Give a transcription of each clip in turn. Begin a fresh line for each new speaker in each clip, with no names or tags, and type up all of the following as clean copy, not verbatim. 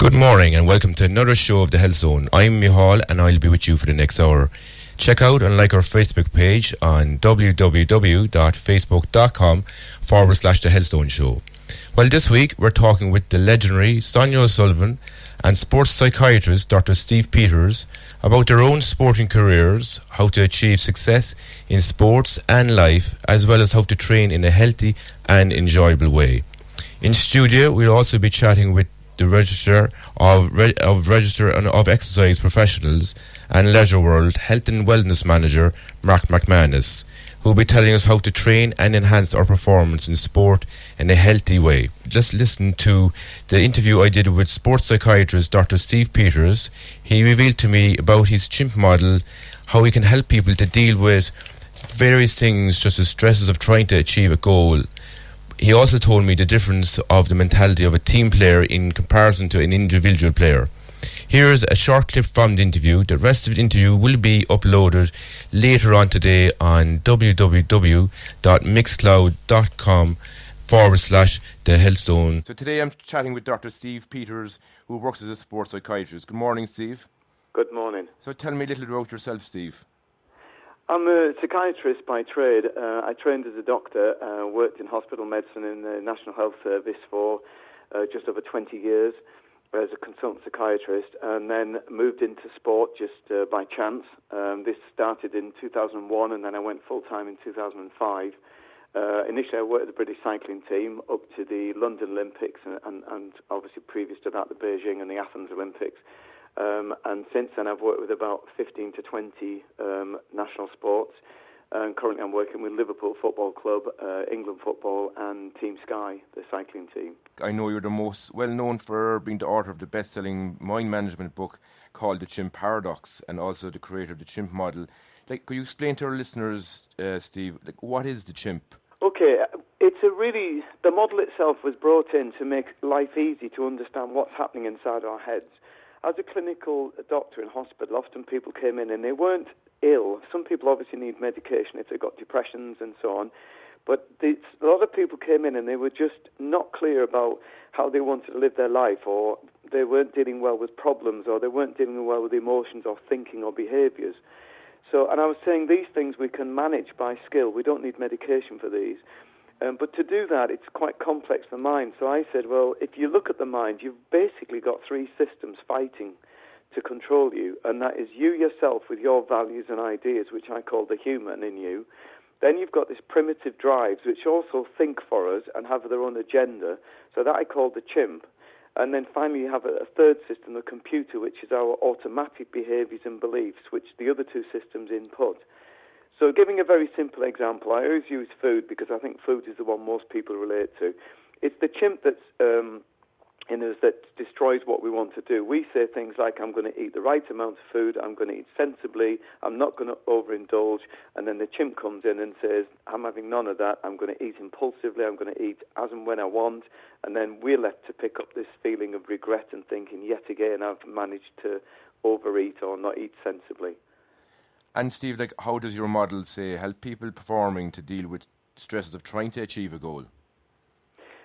Good morning and welcome to another show of the Health Zone. I'm Mihal and I'll be with you for the next hour. Check out and like our Facebook page on www.facebook.com/The Health Zone Show. Well, this week we're talking with the legendary Sonia O'Sullivan and sports psychiatrist Dr. Steve Peters about their own sporting careers, how to achieve success in sports and life, as well as how to train in a healthy and enjoyable way. In studio, we'll also be chatting with the Register of Exercise Professionals and Leisure World Health and Wellness Manager Mark McManus, who will be telling us how to train and enhance our performance in sport in a healthy way. Just listen to the interview I did with sports psychiatrist Dr. Steve Peters. He revealed to me about his Chimp model, how he can help people to deal with various things such as stresses of trying to achieve a goal. He also told me the difference of the mentality of a team player in comparison to an individual player. Here's a short clip from the interview. The rest of the interview will be uploaded later on today on www.mixcloud.com/The Health Zone. So today I'm chatting with Dr. Steve Peters, who works as a sports psychiatrist. Good morning, Steve.
Good morning.
So tell me a little about yourself, Steve.
I'm a psychiatrist by trade. I trained as a doctor, worked in hospital medicine in the National Health Service for just over 20 years as a consultant psychiatrist, and then moved into sport just by chance. This started in 2001, and then I went full-time in 2005. Initially, I worked with the British cycling team up to the London Olympics, and obviously previous to that, the Beijing and the Athens Olympics. And since then, I've worked with about 15 to 20 national sports. And currently, I'm working with Liverpool Football Club, England Football, and Team Sky, the cycling team.
I know you're the most well-known for being the author of the best-selling mind management book called The Chimp Paradox, and also the creator of the Chimp model. Could you explain to our listeners, Steve, what is the Chimp?
Okay, the model itself was brought in to make life easy to understand what's happening inside our heads. As a clinical doctor in hospital, often people came in and they weren't ill. Some people obviously need medication if they've got depressions and so on. But a lot of people came in and they were just not clear about how they wanted to live their life, or they weren't dealing well with problems, or they weren't dealing well with emotions or thinking or behaviours. And I was saying these things we can manage by skill. We don't need medication for these. But to do that, it's quite complex, the mind. So I said, well, if you look at the mind, you've basically got three systems fighting to control you, and that is you yourself with your values and ideas, which I call the human in you. Then you've got this primitive drives, which also think for us and have their own agenda, so that I call the chimp. And then finally you have a third system, the computer, which is our automatic behaviours and beliefs, which the other two systems input. So giving a very simple example, I always use food because I think food is the one most people relate to. It's the chimp that's in us that destroys what we want to do. We say things like, I'm going to eat the right amount of food, I'm going to eat sensibly, I'm not going to overindulge, and then the chimp comes in and says, I'm having none of that, I'm going to eat impulsively, I'm going to eat as and when I want, and then we're left to pick up this feeling of regret and thinking, yet again, I've managed to overeat or not eat sensibly.
And Steve, how does your model, say, help people performing to deal with stresses of trying to achieve a goal?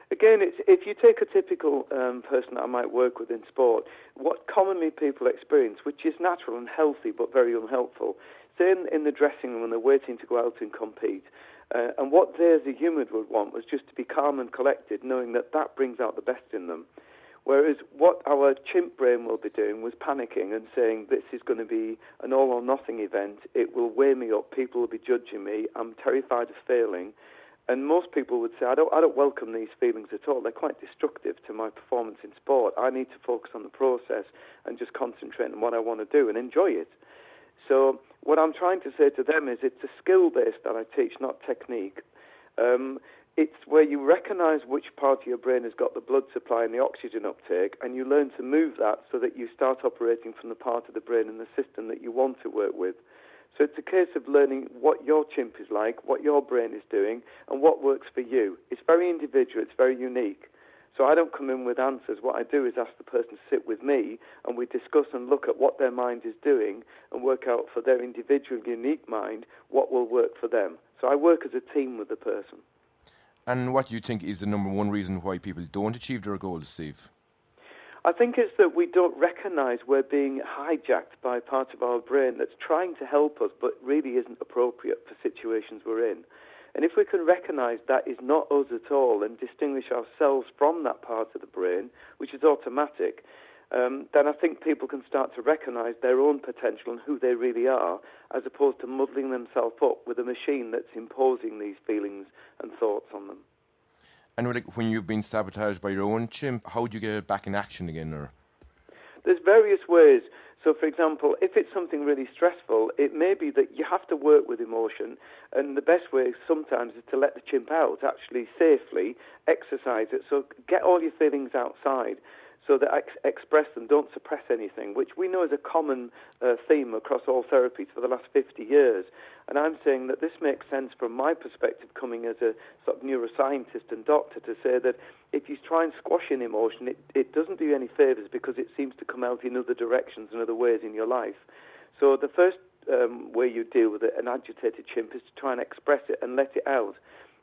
Again, if you take a typical person that I might work with in sport, what commonly people experience, which is natural and healthy but very unhelpful, say in the dressing room when they're waiting to go out and compete, and what they as a human would want was just to be calm and collected, knowing that brings out the best in them. Whereas what our chimp brain will be doing was panicking and saying, this is going to be an all-or-nothing event, it will weigh me up, people will be judging me, I'm terrified of failing. And most people would say, I don't welcome these feelings at all, they're quite destructive to my performance in sport. I need to focus on the process and just concentrate on what I want to do and enjoy it. So what I'm trying to say to them is it's a skill base that I teach, not technique. It's where you recognize which part of your brain has got the blood supply and the oxygen uptake, and you learn to move that so that you start operating from the part of the brain and the system that you want to work with. So it's a case of learning what your chimp is like, what your brain is doing, and what works for you. It's very individual, it's very unique. So I don't come in with answers. What I do is ask the person to sit with me, and we discuss and look at what their mind is doing and work out for their individual, unique mind what will work for them. So I work as a team with the person.
And what do you think is the number one reason why people don't achieve their goals, Steve?
I think it's that we don't recognise we're being hijacked by part of our brain that's trying to help us but really isn't appropriate for situations we're in. And if we can recognise that is not us at all and distinguish ourselves from that part of the brain, which is automatic, then I think people can start to recognise their own potential and who they really are, as opposed to muddling themselves up with a machine that's imposing these feelings and thoughts on them.
And when you've been sabotaged by your own chimp, how do you get it back in action again? Or
there's various ways. So, for example, if it's something really stressful, it may be that you have to work with emotion, and the best way sometimes is to let the chimp out, actually safely exercise it. So get all your feelings outside so that express them, don't suppress anything, which we know is a common theme across all therapies for the last 50 years. And I'm saying that this makes sense from my perspective, coming as a sort of neuroscientist and doctor, to say that if you try and squash an emotion, it doesn't do you any favours because it seems to come out in other directions and other ways in your life. So the first way you deal with an agitated chimp is to try and express it and let it out.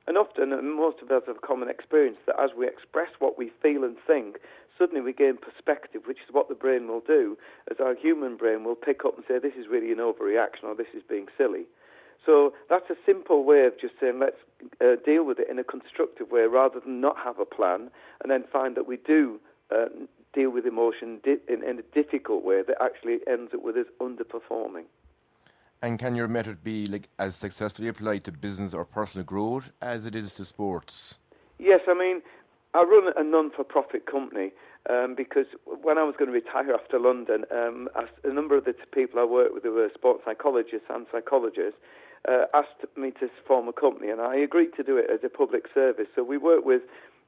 And often, and most of us have a common experience, that as we express what we feel and think, suddenly we gain perspective, which is what the brain will do, as our human brain will pick up and say, this is really an overreaction, or this is being silly. So that's a simple way of just saying, let's deal with it in a constructive way, rather than not have a plan, and then find that we do deal with emotion in a difficult way that actually ends up with us underperforming.
And can your method be as successfully applied to business or personal growth as it is to sports?
Yes, I mean, I run a non-for-profit company because when I was going to retire after London, a number of the people I worked with who were sports psychologists and psychologists asked me to form a company, and I agreed to do it as a public service. So we work with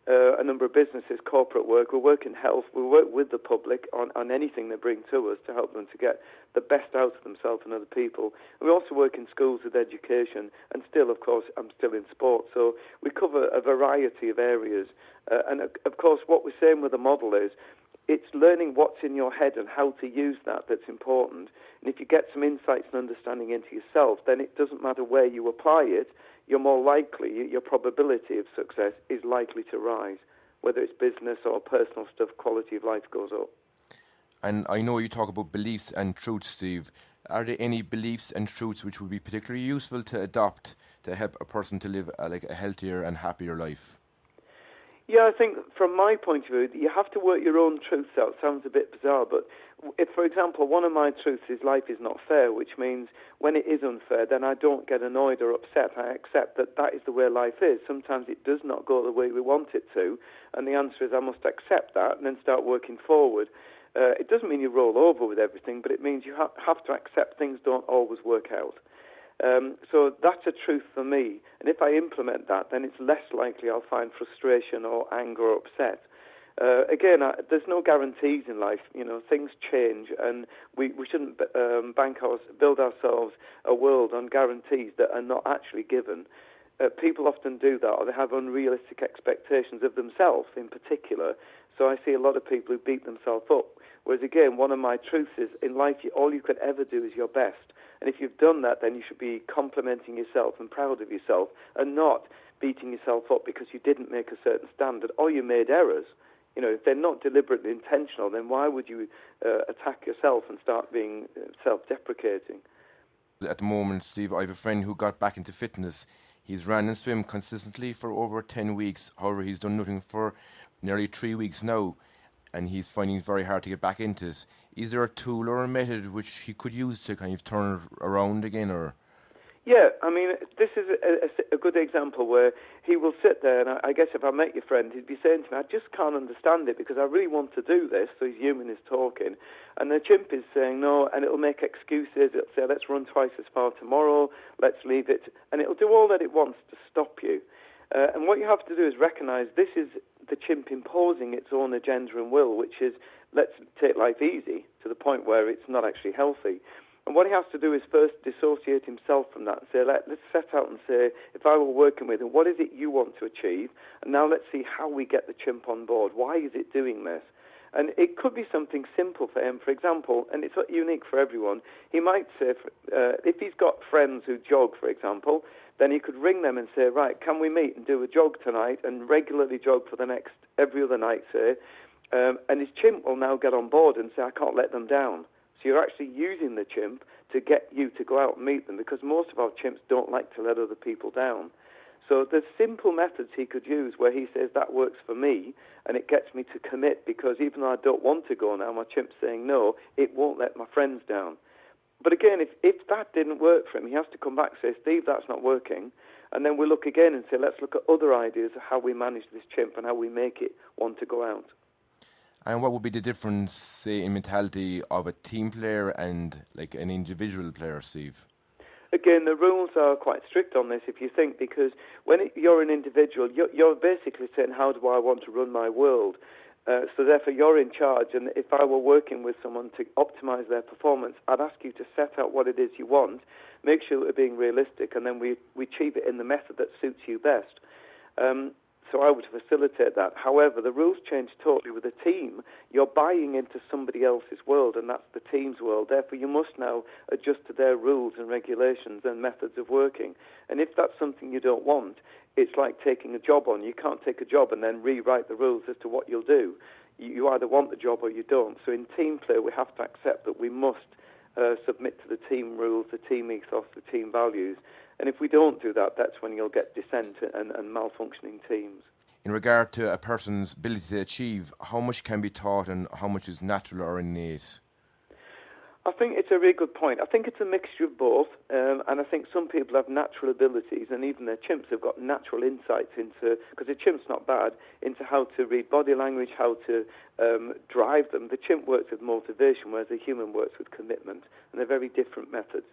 a number of businesses, corporate work, we work in health, we work with the public on anything they bring to us to help them to get the best out of themselves and other people. And we also work in schools with education, and still, of course, I'm still in sport. So we cover a variety of areas. And of course, what we're saying with the model is, it's learning what's in your head and how to use that that's important. And if you get some insights and understanding into yourself, then it doesn't matter where you apply it, you're more likely, your probability of success is likely to rise. Whether it's business or personal stuff, quality of life goes up.
And I know you talk about beliefs and truths, Steve. Are there any beliefs and truths which would be particularly useful to adopt to help a person to live a healthier and happier life?
Yeah, I think from my point of view, you have to work your own truths out. Sounds a bit bizarre, but if, for example, one of my truths is life is not fair, which means when it is unfair, then I don't get annoyed or upset. I accept that that is the way life is. Sometimes it does not go the way we want it to, and the answer is I must accept that and then start working forward. It doesn't mean you roll over with everything, but it means you have to accept things don't always work out. So that's a truth for me. And if I implement that, then it's less likely I'll find frustration or anger or upset. Again, there's no guarantees in life. You know, things change, and we shouldn't build ourselves a world on guarantees that are not actually given. People often do that, or they have unrealistic expectations of themselves in particular. So I see a lot of people who beat themselves up. Whereas again, one of my truths is, in life, all you could ever do is your best. And if you've done that, then you should be complimenting yourself and proud of yourself, and not beating yourself up because you didn't make a certain standard or you made errors. You know, if they're not deliberately intentional, then why would you attack yourself and start being self-deprecating?
At the moment, Steve, I have a friend who got back into fitness. He's ran and swim consistently for over 10 weeks. However, he's done nothing for nearly 3 weeks now, and he's finding it very hard to get back into it. Is there a tool or a method which he could use to kind of turn it around again, or?
Yeah, I mean, this is a good example where he will sit there, and I guess if I met your friend, he'd be saying to me, I just can't understand it because I really want to do this, so his human is talking, and the chimp is saying no, and it'll make excuses, it'll say, let's run twice as far tomorrow, let's leave it, and it'll do all that it wants to stop you. And what you have to do is recognize this is the chimp imposing its own agenda and will, which is, let's take life easy to the point where it's not actually healthy. And what he has to do is first dissociate himself from that and say, let's set out and say, if I were working with him, what is it you want to achieve? And now let's see how we get the chimp on board. Why is it doing this? And it could be something simple for him, for example, and it's not unique for everyone. He might say, if he's got friends who jog, for example, then he could ring them and say, right, can we meet and do a jog tonight and regularly jog for the next, every other night, say, And his chimp will now get on board and say, I can't let them down. So you're actually using the chimp to get you to go out and meet them, because most of our chimps don't like to let other people down. So there's simple methods he could use where he says, that works for me, and it gets me to commit, because even though I don't want to go now, my chimp's saying no, it won't let my friends down. But again, if that didn't work for him, he has to come back and say, Steve, that's not working. And then we look again and say, let's look at other ideas of how we manage this chimp and how we make it want to go out.
And what would be the difference, say, in mentality of a team player and like an individual player, Steve?
Again, the rules are quite strict on this, if you think, because when you're an individual, you're basically saying, how do I want to run my world? So therefore, you're in charge, and if I were working with someone to optimize their performance, I'd ask you to set out what it is you want, make sure that we're being realistic, and then we achieve it in the method that suits you best. So I would facilitate that. However, the rules change totally with a team. You're buying into somebody else's world, and that's the team's world. Therefore, you must now adjust to their rules and regulations and methods of working. And if that's something you don't want, it's like taking a job on. You can't take a job and then rewrite the rules as to what you'll do. You either want the job or you don't. So in team play, we have to accept that we must submit to the team rules, the team ethos, the team values. And if we don't do that, that's when you'll get dissent and malfunctioning teams.
In regard to a person's ability to achieve, how much can be taught and how much is natural or innate?
I think it's a really good point. I think it's a mixture of both, and I think some people have natural abilities, and even their chimps have got natural insights into, because a chimp's not bad, into how to read body language, how to drive them. The chimp works with motivation, whereas the human works with commitment, and they're very different methods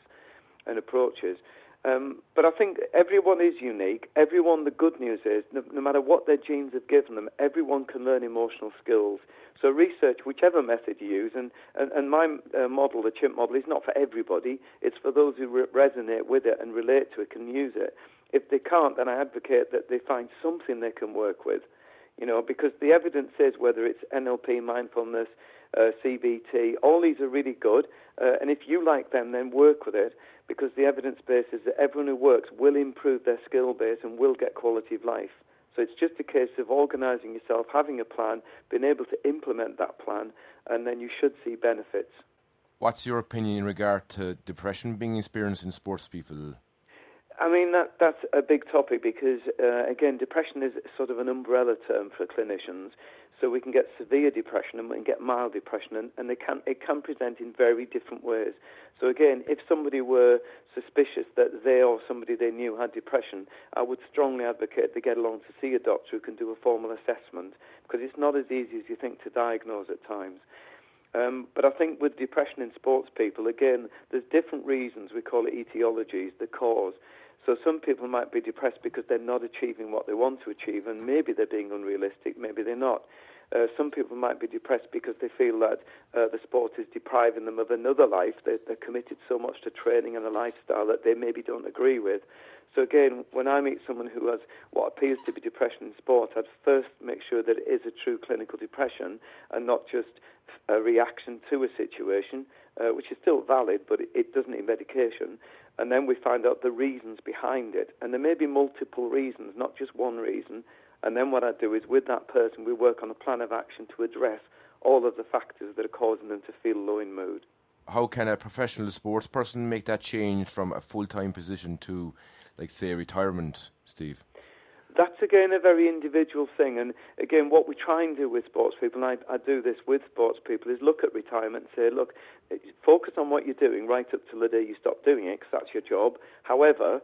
and approaches. But I think everyone is unique. Everyone, the good news is, no matter what their genes have given them, everyone can learn emotional skills. So research whichever method you use, and my model, the chimp model, is not for everybody. It's for those who resonate with it and relate to it, can use it. If they can't, then I advocate that they find something they can work with, because the evidence says, whether it's NLP, mindfulness, CBT, all these are really good, and if you like them, then work with it, because the evidence base is that everyone who works will improve their skill base and will get quality of life. So it's just a case of organising yourself, having a plan, being able to implement that plan, and then you should see benefits.
What's your opinion in regard to depression being experienced in sports people?
I memean, that's a big topic because, again, depression is sort of an umbrella term for clinicians. So we can get severe depression and we can get mild depression, and it can present in very different ways. So again, if somebody were suspicious that they or somebody they knew had depression, I would strongly advocate they get along to see a doctor who can do a formal assessment, because it's not as easy as you think to diagnose at times. But I think with depression in sports people, again, there's different reasons. We call it etiologies, the cause. So some people might be depressed because they're not achieving what they want to achieve, and maybe they're being unrealistic, maybe they're not. Some people might be depressed because they feel that the sport is depriving them of another life. They're committed so much to training and a lifestyle that they maybe don't agree with. So again, when I meet someone who has what appears to be depression in sport, I'd first make sure that it is a true clinical depression and not just a reaction to a situation, which is still valid, but it doesn't need medication. And then we find out the reasons behind it. And there may be multiple reasons, not just one reason. And then what I do is, with that person, we work on a plan of action to address all of the factors that are causing them to feel low in mood.
How can a professional sports person make that change from a full-time position to, like, say, retirement, Steve?
That's, again, a very individual thing. And, again, what we try and do with sports people, and I do this with sports people, is look at retirement and say, look, focus on what you're doing right up till the day you stop doing it, because that's your job. However,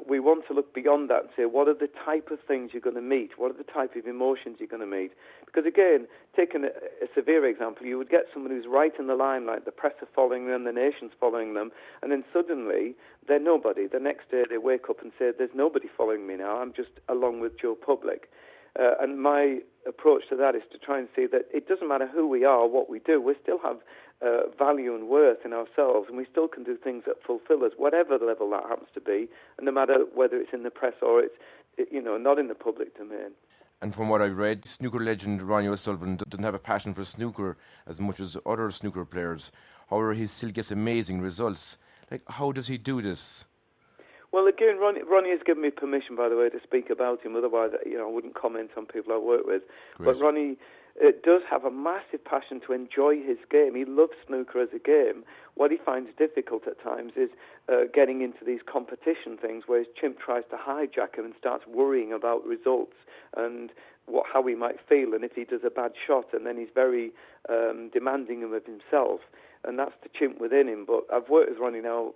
we want to look beyond that and say, what are the type of things you're going to meet? What are the type of emotions you're going to meet? Because, again, taking a severe example, you would get someone who's right in the limelight, the press are following them, the nation's following them, and then suddenly they're nobody. The next day they wake up and say, there's nobody following me now, I'm just along with Joe Public. And my approach to that is to try and see that it doesn't matter who we are or what we do, we still have value and worth in ourselves, and we still can do things that fulfill us, whatever the level that happens to be, and no matter whether it's in the press or it's not in the public domain.
And from what I've read, snooker legend Ronnie O'Sullivan doesn't have a passion for snooker as much as other snooker players. However, he still gets amazing results. Like, how does he do this?
Well, again, Ronnie has given me permission, by the way, to speak about him. Otherwise, I wouldn't comment on people I work with.
Great.
But Ronnie does have a massive passion to enjoy his game. He loves snooker as a game. What he finds difficult at times is getting into these competition things where his chimp tries to hijack him and starts worrying about results and how he might feel and if he does a bad shot, and then he's very demanding of himself. And that's the chimp within him. But I've worked with Ronnie now,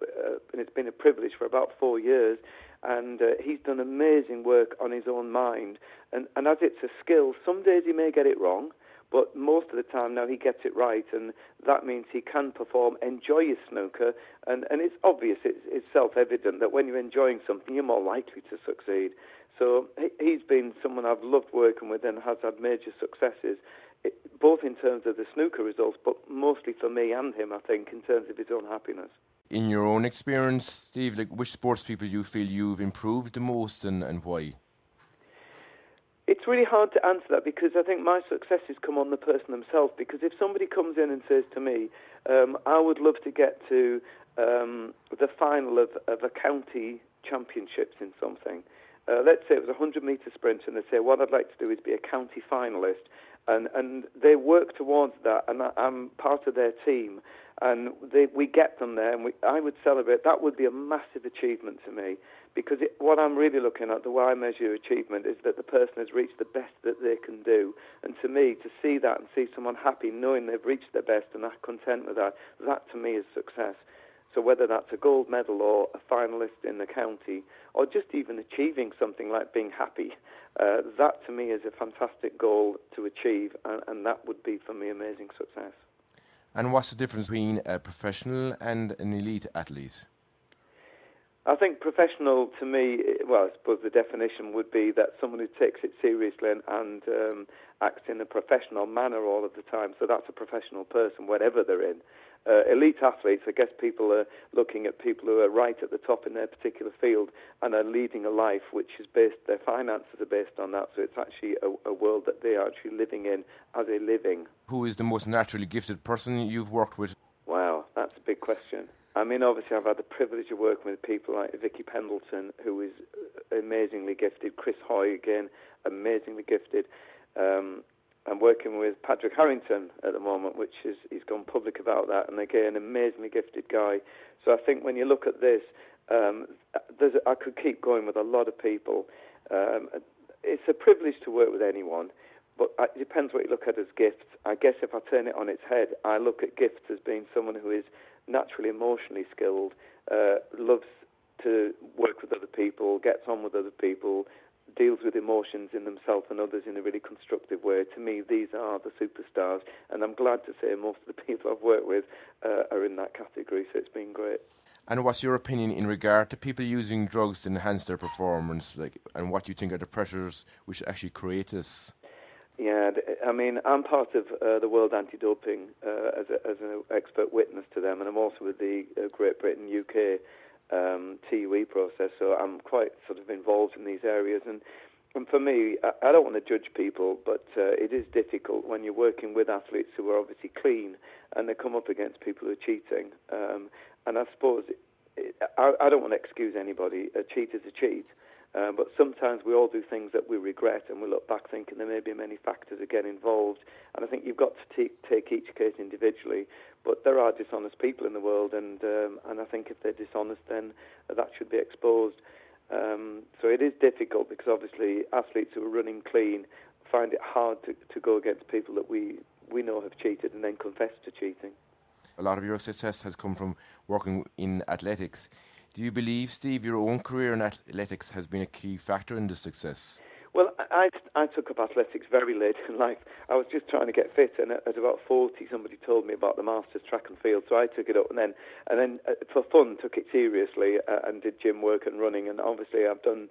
and it's been a privilege for about 4 years, and he's done amazing work on his own mind. And as it's a skill, some days he may get it wrong, but most of the time now he gets it right, and that means he can perform, enjoy his snooker, and it's obvious, it's self-evident that when you're enjoying something, you're more likely to succeed. So he's been someone I've loved working with and has had major successes, both in terms of the snooker results, but mostly for me and him, I think, in terms of his own happiness.
In your own experience, Steve, which sports people do you feel you've improved the most and why?
It's really hard to answer that because I think my successes come on the person themselves. Because if somebody comes in and says to me, I would love to get to the final of a county championships in something. Let's say it was a 100-metre sprint, and they say, what I'd like to do is be a county finalist. And they work towards that, and I'm part of their team. And we get them there, and I would celebrate. That would be a massive achievement to me, because what I'm really looking at, the way I measure achievement, is that the person has reached the best that they can do. And to me, to see that and see someone happy, knowing they've reached their best and are content with that, that to me is success. So whether that's a gold medal or a finalist in the county, or just even achieving something like being happy, that to me is a fantastic goal to achieve, and that would be for me amazing success.
And what's the difference between a professional and an elite athlete?
I think professional to me, well, I suppose the definition would be that someone who takes it seriously and acts in a professional manner all of the time. So that's a professional person, whatever they're in. Elite athletes, I guess people are looking at people who are right at the top in their particular field and are leading a life which is based, their finances are based on that. So it's actually a world that they are actually living in as a living.
Who is the most naturally gifted person you've worked with?
Wow, that's a big question. I mean, obviously, I've had the privilege of working with people like Vicky Pendleton, who is amazingly gifted. Chris Hoy, again, amazingly gifted. I'm working with Padraig Harrington at the moment, which is, he's gone public about that, and again, amazingly gifted guy. So I think when you look at this, I could keep going with a lot of people. It's a privilege to work with anyone, but it depends what you look at as gifts. I guess if I turn it on its head, I look at gifts as being someone who is naturally emotionally skilled, loves to work with other people, gets on with other people, deals with emotions in themselves and others in a really constructive way. To me, these are the superstars, and I'm glad to say most of the people I've worked with are in that category, so it's been great.
And what's your opinion in regard to people using drugs to enhance their performance, and what do you think are the pressures which actually create this? Yeah,
I mean, I'm part of the World Anti-Doping as an expert witness to them, and I'm also with the Great Britain UK TUE process, so I'm quite sort of involved in these areas. And for me, I don't want to judge people, but it is difficult when you're working with athletes who are obviously clean and they come up against people who are cheating. And I suppose I don't want to excuse anybody. A cheat is a cheat. But sometimes we all do things that we regret, and we look back thinking there may be many factors again involved. And I think you've got to take each case individually. But there are dishonest people in the world, and I think if they're dishonest, then that should be exposed. So it is difficult because obviously athletes who are running clean find it hard to go against people that we know have cheated and then confess to cheating.
A lot of your success has come from working in athletics. Do you believe, Steve, your own career in athletics has been a key factor in this success?
Well, I took up athletics very late in life. I was just trying to get fit, and at about 40, somebody told me about the Masters track and field, so I took it up, and then for fun, took it seriously and did gym work and running, and obviously I've done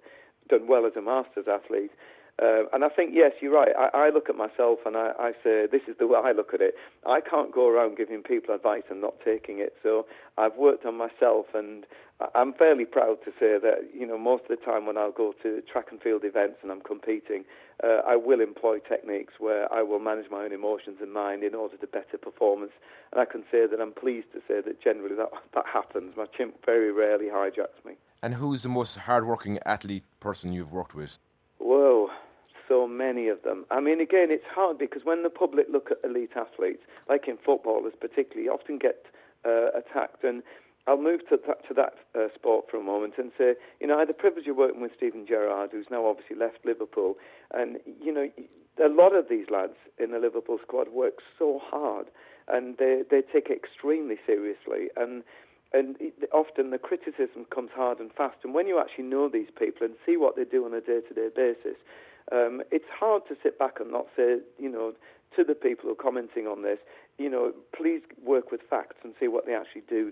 well as a Masters athlete. And I think, yes, you're right. I look at myself and I say, this is the way I look at it. I can't go around giving people advice and not taking it. So I've worked on myself, and I'm fairly proud to say that, most of the time when I'll go to track and field events and I'm competing, I will employ techniques where I will manage my own emotions and mind in order to better performance. And I can say that I'm pleased to say that generally that happens. My chimp very rarely hijacks me.
And who's the most hard-working athlete person you've worked with?
Whoa. so many of them. I mean, again, it's hard because when the public look at elite athletes, like in footballers particularly, often get attacked. And I'll move to that sport for a moment and say, you know, I had the privilege of working with Steven Gerrard, who's now obviously left Liverpool. And, you know, a lot of these lads in the Liverpool squad work so hard, and they take it extremely seriously. And often the criticism comes hard and fast. And when you actually know these people and see what they do on a day-to-day basis, it's hard to sit back and not say, you know, to the people who are commenting on this, you know, please work with facts and see what they actually do.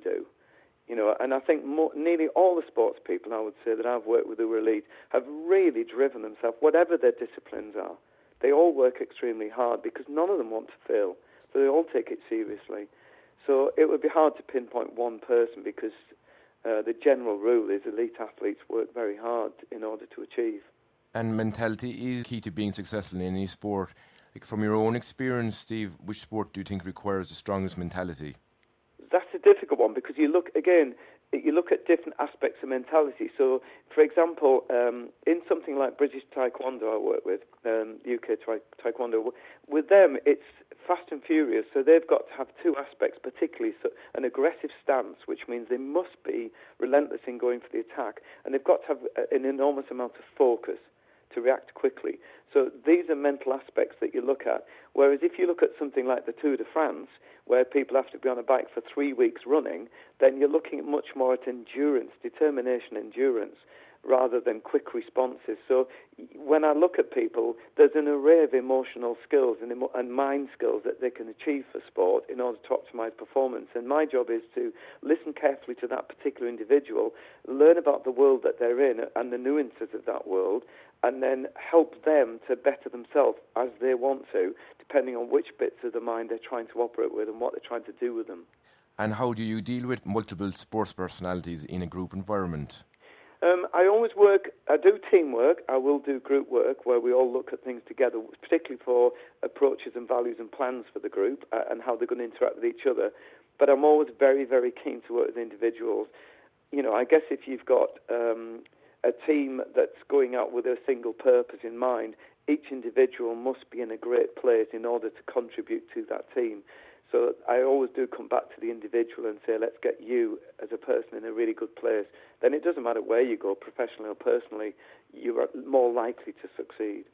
You know, and I think nearly all the sports people, I would say, that I've worked with who are elite have really driven themselves, whatever their disciplines are. They all work extremely hard because none of them want to fail, so they all take it seriously. So it would be hard to pinpoint one person because the general rule is elite athletes work very hard in order to achieve.
And mentality is key to being successful in any sport. Like from your own experience, Steve, which sport do you think requires the strongest mentality?
That's a difficult one because you look at different aspects of mentality. So, for example, in something like British Taekwondo I work with, UK Taekwondo, with them it's fast and furious. So they've got to have two aspects, particularly an aggressive stance, which means they must be relentless in going for the attack, and they've got to have an enormous amount of focus to react quickly. So these are mental aspects that you look at. Whereas if you look at something like the Tour de France, where people have to be on a bike for 3 weeks running, then you're looking at much more at endurance, determination, endurance, rather than quick responses. So when I look at people, there's an array of emotional skills and mind skills that they can achieve for sport in order to optimize performance. And my job is to listen carefully to that particular individual, learn about the world that they're in and the nuances of that world, and then help them to better themselves as they want to, depending on which bits of the mind they're trying to operate with and what they're trying to do with them.
And how do you deal with multiple sports personalities in a group environment?
I do teamwork, I will do group work where we all look at things together, particularly for approaches and values and plans for the group and how they're going to interact with each other. But I'm always very, very keen to work with individuals. You know, I guess if you've got a team that's going out with a single purpose in mind, each individual must be in a great place in order to contribute to that team. So I always do come back to the individual and say, let's get you as a person in a really good place. Then it doesn't matter where you go, professionally or personally, you are more likely to succeed.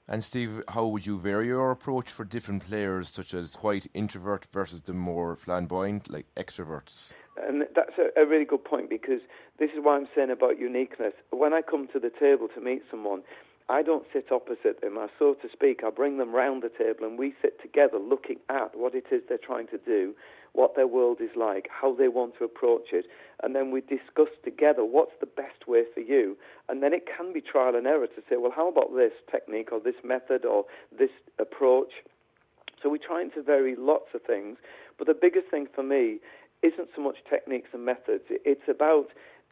And Steve, how would you vary your approach for different players, such as quite introvert versus the more flamboyant, like extroverts?
And that's a really good point, because this is why I'm saying about uniqueness. When I come to the table to meet someone, I don't sit opposite them. So to speak, I bring them round the table and we sit together looking at what it is they're trying to do, what their world is like, how they want to approach it, and then we discuss together what's the best way for you. And then it can be trial and error to say, well, how about this technique or this method or this approach? So we're trying to vary lots of things, but the biggest thing for me isn't so much techniques and methods. It's about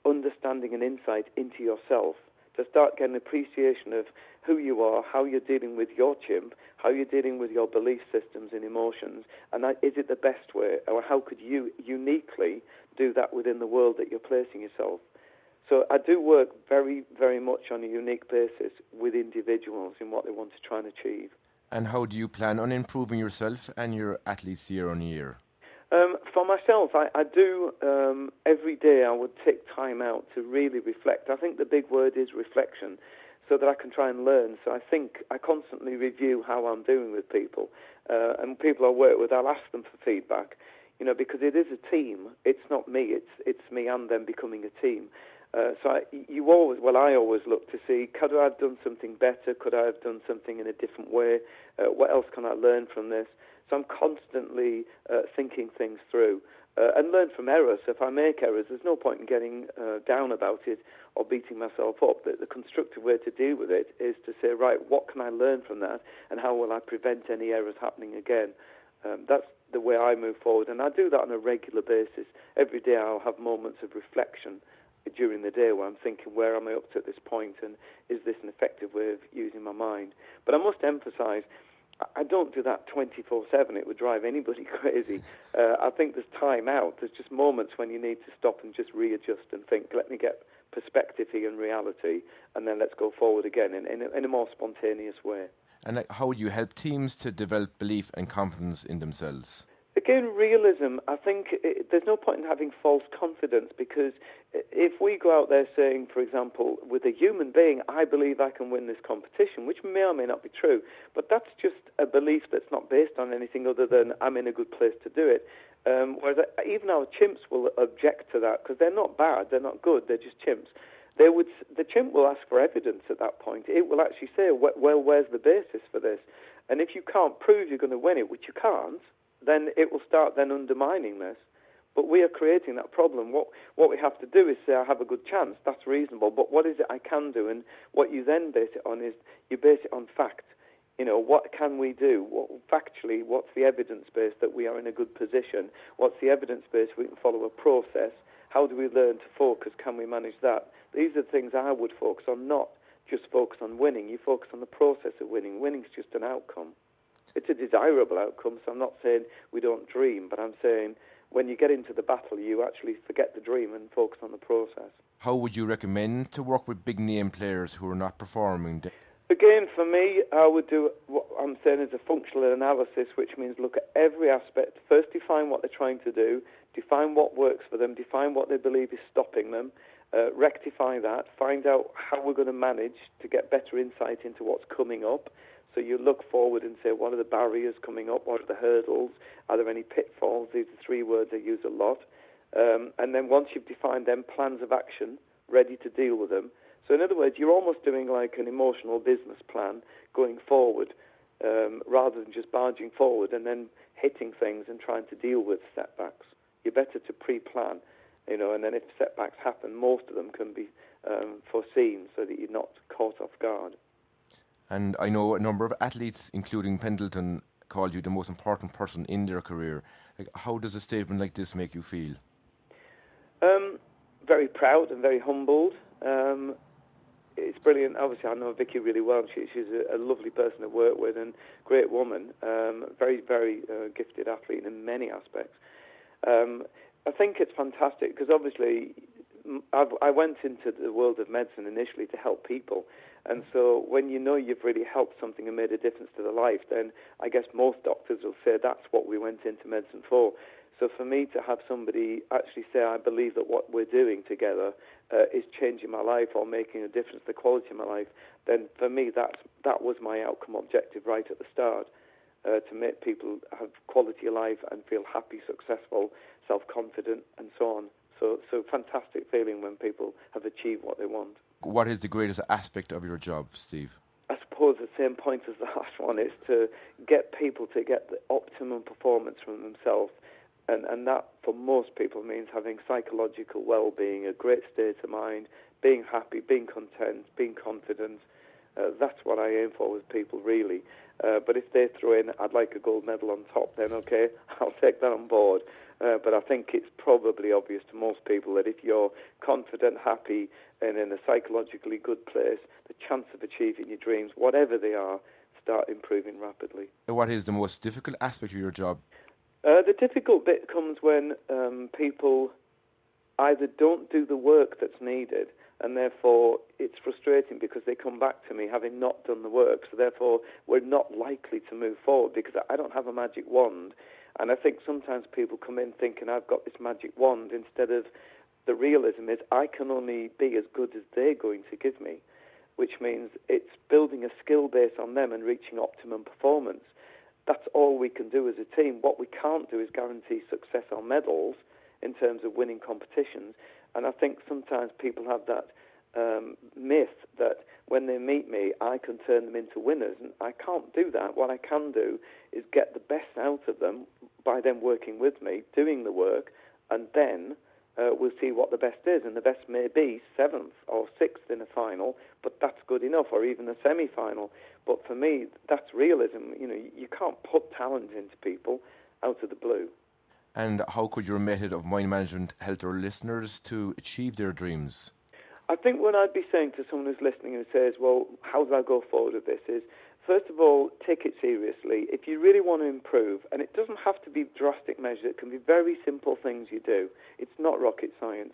understanding and insight into yourself, to start getting an appreciation of who you are, how you're dealing with your chimp, how you're dealing with your belief systems and emotions, and is it the best way, or how could you uniquely do that within the world that you're placing yourself? So I do work very, very much on a unique basis with individuals in what they want to try and achieve.
And how do you plan on improving yourself and your athletes year on year?
For myself, I do, every day I would take time out to really reflect. I think the big word is reflection, so that I can try and learn. So I constantly review how I'm doing with people. And people I work with, I'll ask them for feedback, you know, because it is a team. It's not me, it's me and them becoming a team. I always look to see, could I have done something better? Could I have done something in a different way? What else can I learn from this? So I'm constantly thinking things through and learn from errors. So if I make errors, there's no point in getting down about it or beating myself up. The constructive way to deal with it is to say, right, what can I learn from that, and how will I prevent any errors happening again? That's the way I move forward, and I do that on a regular basis. Every day I'll have moments of reflection during the day where I'm thinking, where am I up to at this point, and is this an effective way of using my mind? But I must emphasise, I don't do that 24/7. It would drive anybody crazy. I think there's time out. There's just moments when you need to stop and just readjust and think, let me get perspective and reality, and then let's go forward again in a more spontaneous way.
And how would you help teams to develop belief and confidence in themselves?
Again, realism. I think there's no point in having false confidence, because if we go out there saying, for example, with a human being, I believe I can win this competition, which may or may not be true, but that's just a belief that's not based on anything other than I'm in a good place to do it. Whereas even our chimps will object to that, because they're not bad, they're not good, they're just chimps. The chimp will ask for evidence at that point. It will actually say, well, where's the basis for this? And if you can't prove you're going to win it, which you can't, then it will start then undermining this. But we are creating that problem. What we have to do is say, I have a good chance, that's reasonable, but what is it I can do? And what you then base it on is, you base it on fact. What can we do? Factually, what's the evidence base that we are in a good position? What's the evidence base we can follow a process? How do we learn to focus? Can we manage that? These are the things I would focus on, not just focus on winning. You focus on the process of winning. Winning's just an outcome. It's a desirable outcome, so I'm not saying we don't dream, but I'm saying when you get into the battle, you actually forget the dream and focus on the process.
How would you recommend to work with big-name players who are not performing?
Again, for me, I would do what I'm saying is a functional analysis, which means look at every aspect. First, define what they're trying to do, define what works for them, define what they believe is stopping them, rectify that, find out how we're going to manage to get better insight into what's coming up. So you look forward and say, what are the barriers coming up? What are the hurdles? Are there any pitfalls? These are 3 words I use a lot. And then once you've defined them, plans of action, ready to deal with them. So in other words, you're almost doing like an emotional business plan going forward, rather than just barging forward and then hitting things and trying to deal with setbacks. You're better to pre-plan, and then if setbacks happen, most of them can be foreseen so that you're not caught off guard.
And I know a number of athletes, including Pendleton, called you the most important person in their career. How does a statement like this make you feel?
Very proud and very humbled. It's brilliant. Obviously, I know Vicky really well. She's a lovely person to work with and great woman. Very, very gifted athlete in many aspects. I think it's fantastic because obviously I went into the world of medicine initially to help people. And so when you've really helped something and made a difference to their life, then I guess most doctors will say that's what we went into medicine for. So for me to have somebody actually say, I believe that what we're doing together is changing my life or making a difference to the quality of my life, then for me that was my outcome objective right at the start, to make people have quality of life and feel happy, successful, self-confident, and so on. So fantastic feeling when people have achieved what they want.
What is the greatest aspect of your job, Steve?
I suppose the same point as the last one is to get people to get the optimum performance from themselves. And that, for most people, means having psychological well-being, a great state of mind, being happy, being content, being confident. That's what I aim for with people, really. But if they throw in, I'd like a gold medal on top, then okay, I'll take that on board. But I think it's probably obvious to most people that if you're confident, happy, and in a psychologically good place, the chance of achieving your dreams, whatever they are, start improving rapidly.
What is the most difficult aspect of your job?
The difficult bit comes when people either don't do the work that's needed, and therefore it's frustrating because they come back to me having not done the work, so therefore we're not likely to move forward because I don't have a magic wand. And I think sometimes people come in thinking I've got this magic wand, instead of the realism is I can only be as good as they're going to give me, which means it's building a skill base on them and reaching optimum performance. That's all we can do as a team. What we can't do is guarantee success on medals in terms of winning competitions. And I think sometimes people have that myth that when they meet me, I can turn them into winners. And I can't do that. What I can do is get the best out of them by them working with me, doing the work, and then we'll see what the best is. And the best may be 7th or 6th in a final, but that's good enough, or even a semi-final. But for me, that's realism. You can't put talent into people out of the blue.
And how could your method of mind management help our listeners to achieve their dreams?
I think what I'd be saying to someone who's listening and says, well, how do I go forward with this is, first of all, take it seriously. If you really want to improve, and it doesn't have to be drastic measures, it can be very simple things you do. It's not rocket science.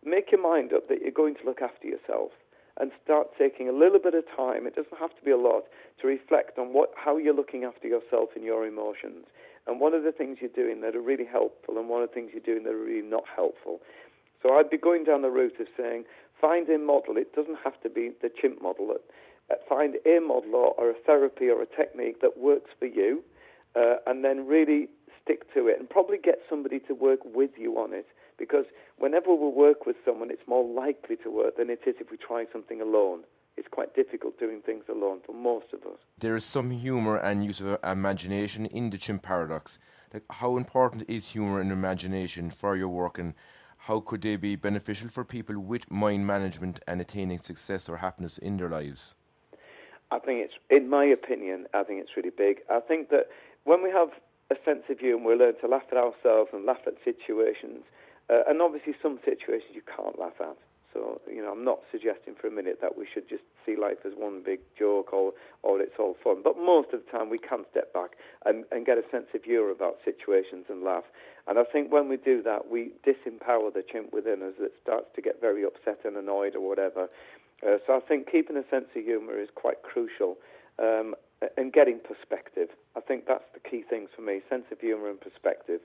make your mind up that you're going to look after yourself and start taking a little bit of time, it doesn't have to be a lot, to reflect on how you're looking after yourself and your emotions. And what are the things you're doing that are really helpful and what are the things you're doing that are really not helpful. So I'd be going down the route of saying, find a model. It doesn't have to be the Chimp model. Find a model or a therapy or a technique that works for you, and then really stick to it and probably get somebody to work with you on it, because whenever we work with someone, it's more likely to work than it is if we try something alone. It's quite difficult doing things alone for most of us.
There is some humour and use of imagination in the Chimp paradox. Like, how important is humour and imagination for your work, and how could they be beneficial for people with mind management and attaining success or happiness in their lives?
I think in my opinion, I think it's really big. I think that when we have a sense of humour, we learn to laugh at ourselves and laugh at situations. And obviously some situations you can't laugh at. So, I'm not suggesting for a minute that we should just see life as one big joke or it's all fun. But most of the time we can step back and get a sense of humour about situations and laugh. And I think when we do that, we disempower the chimp within us that starts to get very upset and annoyed or whatever. So I think keeping a sense of humour is quite crucial. And getting perspective. I think that's the key things for me, sense of humour and perspective.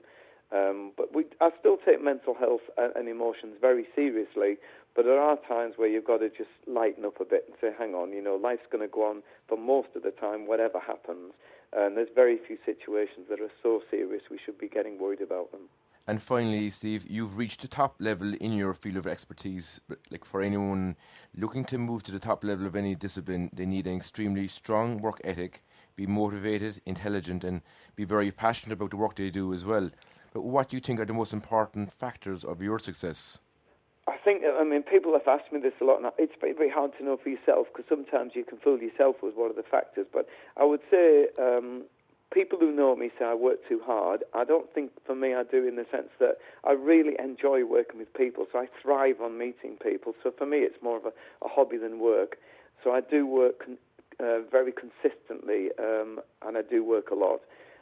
But I still take mental health and emotions very seriously, but there are times where you've got to just lighten up a bit and say, hang on, life's going to go on for most of the time, whatever happens. And there's very few situations that are so serious we should be getting worried about them.
And finally, Steve, you've reached the top level in your field of expertise. But like, for anyone looking to move to the top level of any discipline, they need an extremely strong work ethic, be motivated, intelligent, and be very passionate about the work they do as well. But what do you think are the most important factors of your success?
I think, people have asked me this a lot, and it's very, very hard to know for yourself, because sometimes you can fool yourself with what are the factors. But I would say people who know me say I work too hard. I don't think for me I do, in the sense that I really enjoy working with people, so I thrive on meeting people. So for me it's more of a hobby than work. So I do work very consistently, and I do work a lot.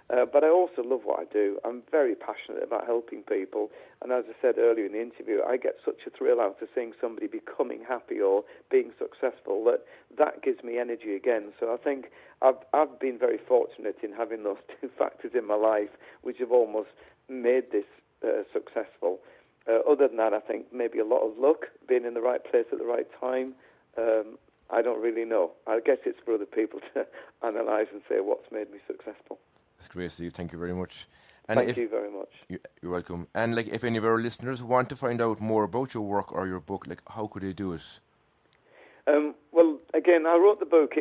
But I also love what I do. I'm very passionate about helping people. And as I said earlier in the interview, I get such a thrill out of seeing somebody becoming happy or being successful that gives me energy again. So I think I've been very fortunate in having those two factors in my life, which have almost made this successful. Other than that, I think maybe a lot of luck, being in the right place at the right time. I don't really know. I guess it's for other people to analyse and say what's made me successful.
That's great, Steve. Thank you very much. And
Thank you very much.
You're welcome. And if any of our listeners want to find out more about your work or your book, how could they do it?
Well, again, I wrote the book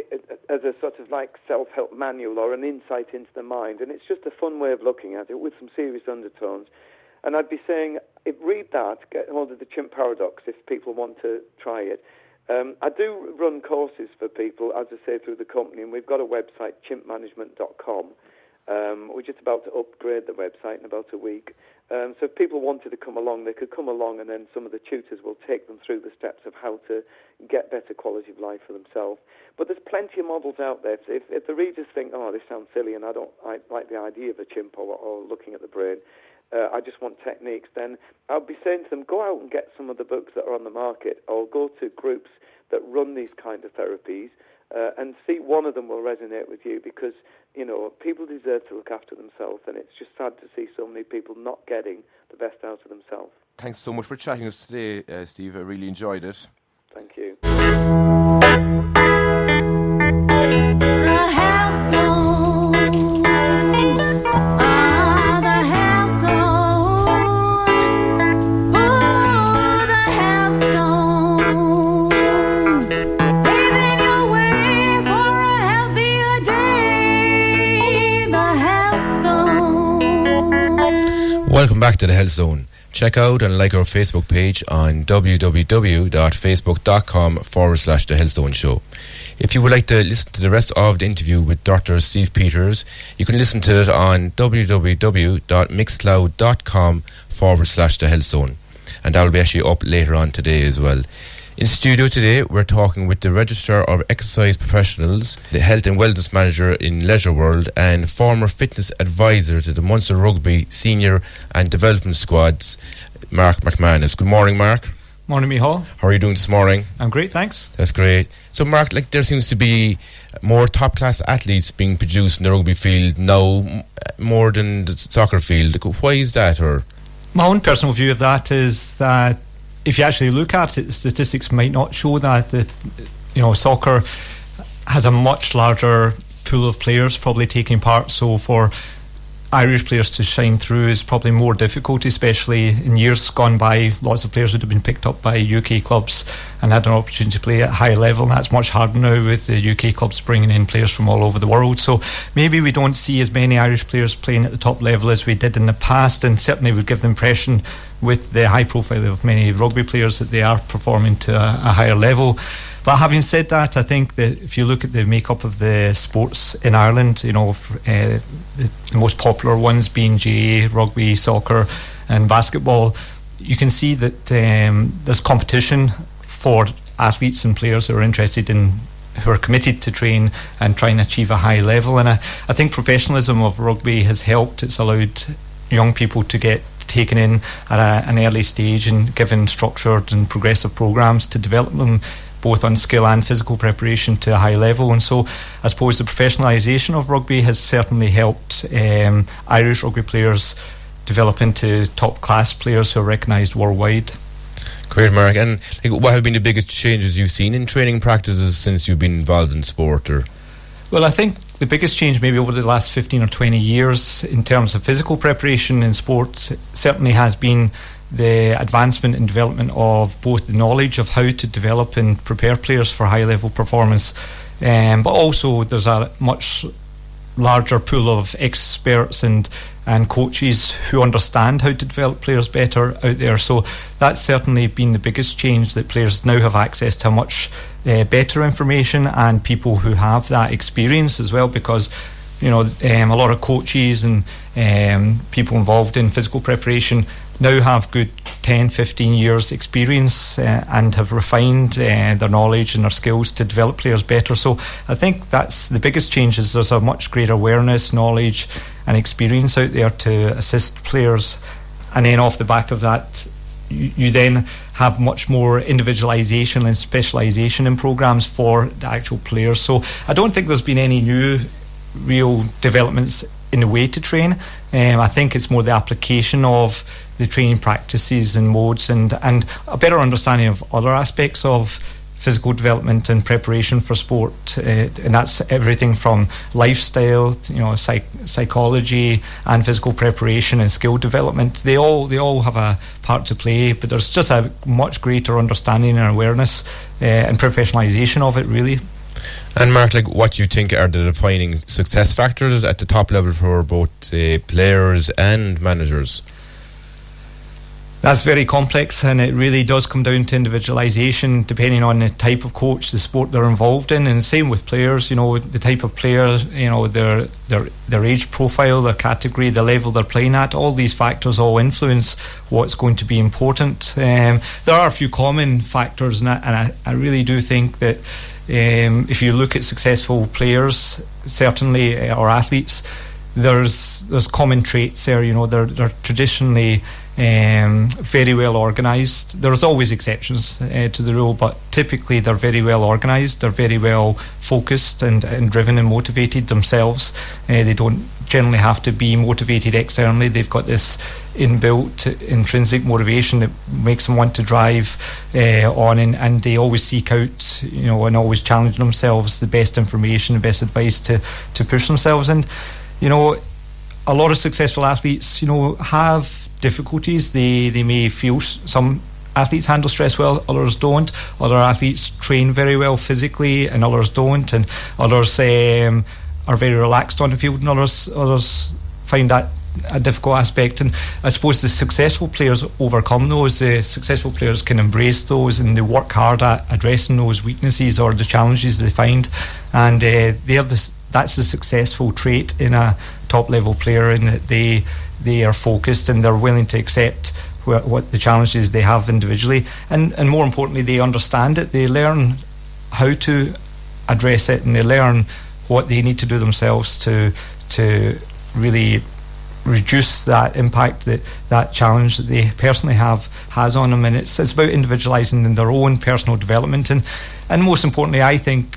as a sort of self-help manual or an insight into the mind, and it's just a fun way of looking at it with some serious undertones. And I'd be saying, read that, get hold of the Chimp Paradox if people want to try it. I do run courses for people, as I say, through the company, and we've got a website, chimpmanagement.com. We're just about to upgrade the website in about a week. So if people wanted to come along, they could come along, and then some of the tutors will take them through the steps of how to get better quality of life for themselves. But there's plenty of models out there. So if the readers think, oh, this sounds silly and I like the idea of a chimp or looking at the brain, I just want techniques, then I'll be saying to them, go out and get some of the books that are on the market, or go to groups that run these kind of therapies, and see one of them will resonate with you, because people deserve to look after themselves, and it's just sad to see so many people not getting the best out of themselves.
Thanks so much for chatting with us today, Steve. I really enjoyed it.
Thank you.
Welcome back to the Health Zone. Check out and like our Facebook page on www.facebook.com/The Health Zone Show. If you would like to listen to the rest of the interview with Dr. Steve Peters, you can listen to it on www.mixcloud.com/The Health Zone. And that will be actually up later on today as well. In studio today, we're talking with the Registrar of Exercise Professionals, the Health and Wellness Manager in Leisure World, and former fitness advisor to the Munster Rugby Senior and Development Squads, Mark McManus. Good morning, Mark.
Morning, Michal.
How are you doing this morning?
I'm great, thanks.
That's great. So, Mark, there seems to be more top-class athletes being produced in the rugby field now, more than the soccer field. Why is that? Or
my own personal view of that is that if you actually look at it, statistics might not show that soccer has a much larger pool of players probably taking part. So for Irish players to shine through is probably more difficult, especially in years gone by. Lots of players would have been picked up by UK clubs and had an opportunity to play at a high level, and that's much harder now with the UK clubs bringing in players from all over the world. So maybe we don't see as many Irish players playing at the top level as we did in the past, and certainly would give the impression with the high profile of many rugby players that they are performing to a higher level. But having said that, I think that if you look at the makeup of the sports in Ireland, the most popular ones being GAA, rugby, soccer and basketball, you can see that there's competition for athletes and players who are interested in, who are committed to train and try and achieve a high level. And I think professionalism of rugby has helped. It's allowed young people to get taken in at an early stage and given structured and progressive programs to develop them both on skill and physical preparation to a high level. And so I suppose the professionalisation of rugby has certainly helped Irish rugby players develop into top class players who are recognised worldwide.
Great, Mark. And what have been the biggest changes you've seen in training practices since you've been involved in sport?
Well, I think the biggest change maybe over the last 15 or 20 years in terms of physical preparation in sport certainly has been the advancement and development of both the knowledge of how to develop and prepare players for high level performance, but also there's a much larger pool of experts and coaches who understand how to develop players better out there. So that's certainly been the biggest change, that players now have access to much better information and people who have that experience as well, because a lot of coaches and people involved in physical preparation now have good 10-15 years experience and have refined their knowledge and their skills to develop players better. So I think that's the biggest change, is there's a much greater awareness, knowledge and experience out there to assist players, and then off the back of that you then have much more individualisation and specialisation in programmes for the actual players. So I don't think there's been any new real developments in the way to train. I think it's more the application of the training practices and modes and a better understanding of other aspects of physical development and preparation for sport, and that's everything from lifestyle, psychology and physical preparation and skill development. They all have a part to play, but there's just a much greater understanding and awareness and professionalisation of it, really.
And Mark, what do you think are the defining success factors at the top level for both players and managers?
That's very complex, and it really does come down to individualisation depending on the type of coach, the sport they're involved in, and same with players. The type of player, their age profile, their category, the level they're playing at. All these factors all influence what's going to be important. There are a few common factors, and I really do think that if you look at successful players, certainly, or athletes, there's common traits there. They're traditionally very well organised. There's always exceptions to the rule, but typically they're very well organised. They're very well focused and driven and motivated themselves. They don't generally have to be motivated externally. They've got this inbuilt intrinsic motivation that makes them want to drive on, and they always seek out and always challenge themselves, the best information, the best advice to push themselves. And a lot of successful athletes have difficulties. They may feel, some athletes handle stress well, others don't. Other athletes train very well physically and others don't, and others are very relaxed on the field, and others find that a difficult aspect. And I suppose the successful players overcome those. The successful players can embrace those, and they work hard at addressing those weaknesses or the challenges they find, and that's the successful trait in a top level player, in that they are focused and they're willing to accept what the challenges they have individually, and more importantly, they understand it. They learn how to address it, and they learn what they need to do themselves to really reduce that impact that challenge that they personally has on them. And it's about individualising in their own personal development, and most importantly, I think,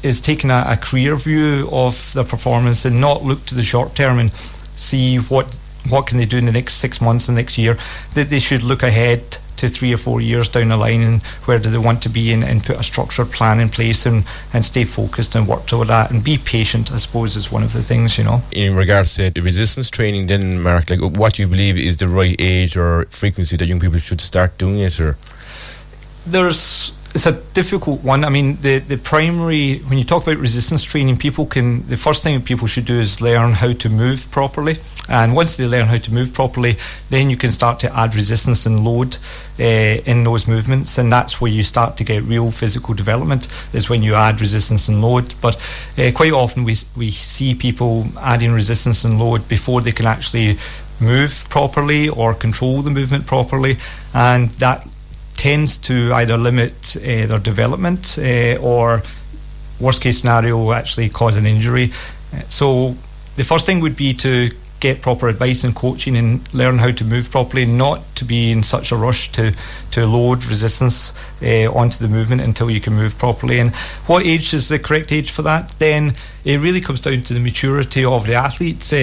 is taking a career view of their performance and not look to the short term and see what can they do in the next 6 months and next year. That they should look ahead to 3 or 4 years down the line, and where do they want to be, and put a structured plan in place, and stay focused and work toward that, and be patient, I suppose, is one of the things,
In regards to the resistance training then, Mark, like, what do you believe is the right age or frequency that young people should start doing it? Or
it's a difficult one. I mean, the primary, when you talk about resistance training, the first thing people should do is learn how to move properly. And once they learn how to move properly, then you can start to add resistance and load in those movements, and that's where you start to get real physical development, is when you add resistance and load. But quite often we see people adding resistance and load before they can actually move properly or control the movement properly, and that tends to either limit their development or, worst case scenario, actually cause an injury. So the first thing would be to get proper advice and coaching and learn how to move properly, not to be in such a rush to load resistance onto the movement until you can move properly. And what age is the correct age for that? Then it really comes down to the maturity of the athletes.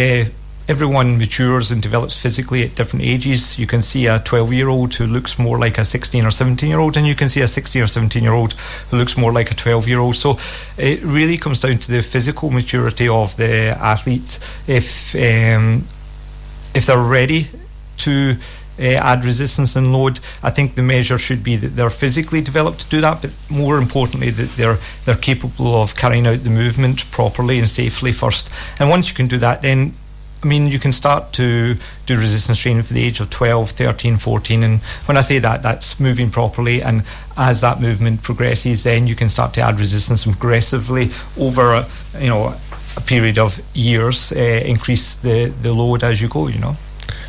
Everyone matures and develops physically at different ages. You can see a 12-year-old who looks more like a 16 or 17-year-old, and you can see a 16 or 17-year-old who looks more like a 12-year-old. So it really comes down to the physical maturity of the athletes. If they're ready to add resistance and load, I think the measure should be that they're physically developed to do that, but more importantly that they're capable of carrying out the movement properly and safely first. And once you can do that, then you can start to do resistance training for the age of 12, 13, 14, and when I say that, that's moving properly, and as that movement progresses, then you can start to add resistance progressively over a period of years, increase the load as you go,
And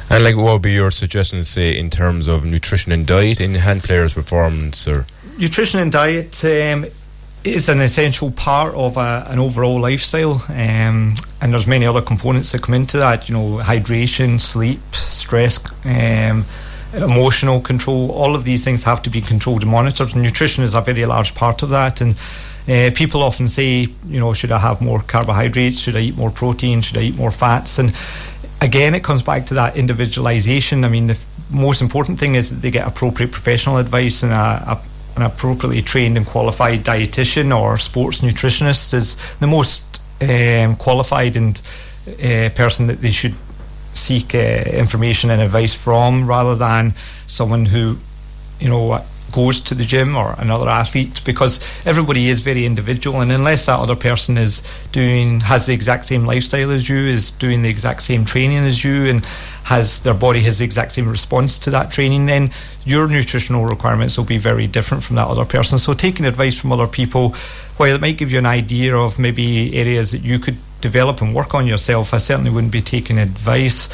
what would be your suggestions, say, in terms of nutrition and diet in hand players' performance? Or
nutrition and diet is an essential part of an overall lifestyle, and there's many other components that come into that. Hydration, sleep, stress, emotional control. All of these things have to be controlled and monitored. Nutrition is a very large part of that, and people often say, should I have more carbohydrates? Should I eat more protein? Should I eat more fats? And again, it comes back to that individualization. The most important thing is that they get appropriate professional advice, and an appropriately trained and qualified dietitian or sports nutritionist is the most qualified and person that they should seek information and advice from, rather than someone who goes to the gym or another athlete, because everybody is very individual, and unless that other person has the exact same lifestyle as you, is doing the exact same training as you, and their body has the exact same response to that training, then your nutritional requirements will be very different from that other person. So taking advice from other people, while it might give you an idea of maybe areas that you could develop and work on yourself, I certainly wouldn't be taking advice.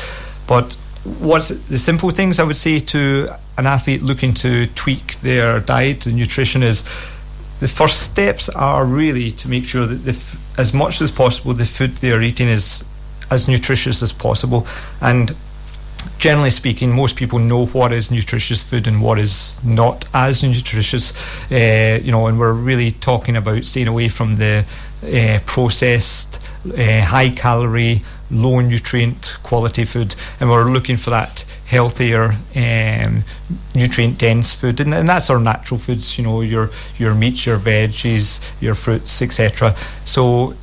But what's the simple things I would say to an athlete looking to tweak their diet and nutrition is, the first steps are really to make sure that as much as possible the food they are eating is as nutritious as possible. And generally speaking, most people know what is nutritious food and what is not as nutritious, and we're really talking about staying away from the processed, high calorie, low nutrient quality food, and we're looking for that healthier, nutrient dense food, and that's our natural foods, your meats, your veggies, your fruits, etc. So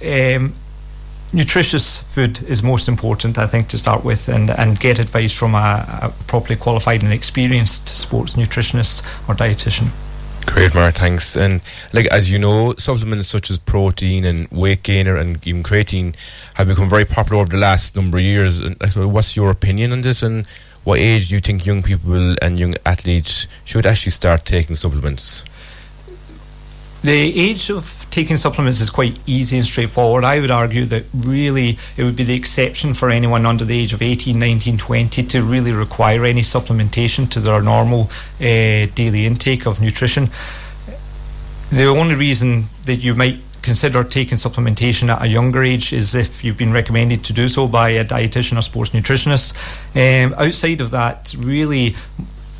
nutritious food is most important, I think, to start with, and get advice from a properly qualified and experienced sports nutritionist or dietitian.
Great, Mark, thanks. And as you know, supplements such as protein and weight gainer and even creatine have become very popular over the last number of years. And so what's your opinion on this, and what age do you think young people and young athletes should actually start taking supplements?
The age of taking supplements is quite easy and straightforward. I would argue that really it would be the exception for anyone under the age of 18, 19, 20 to really require any supplementation to their normal daily intake of nutrition. The only reason that you might consider taking supplementation at a younger age is if you've been recommended to do so by a dietitian or sports nutritionist. Outside of that, really,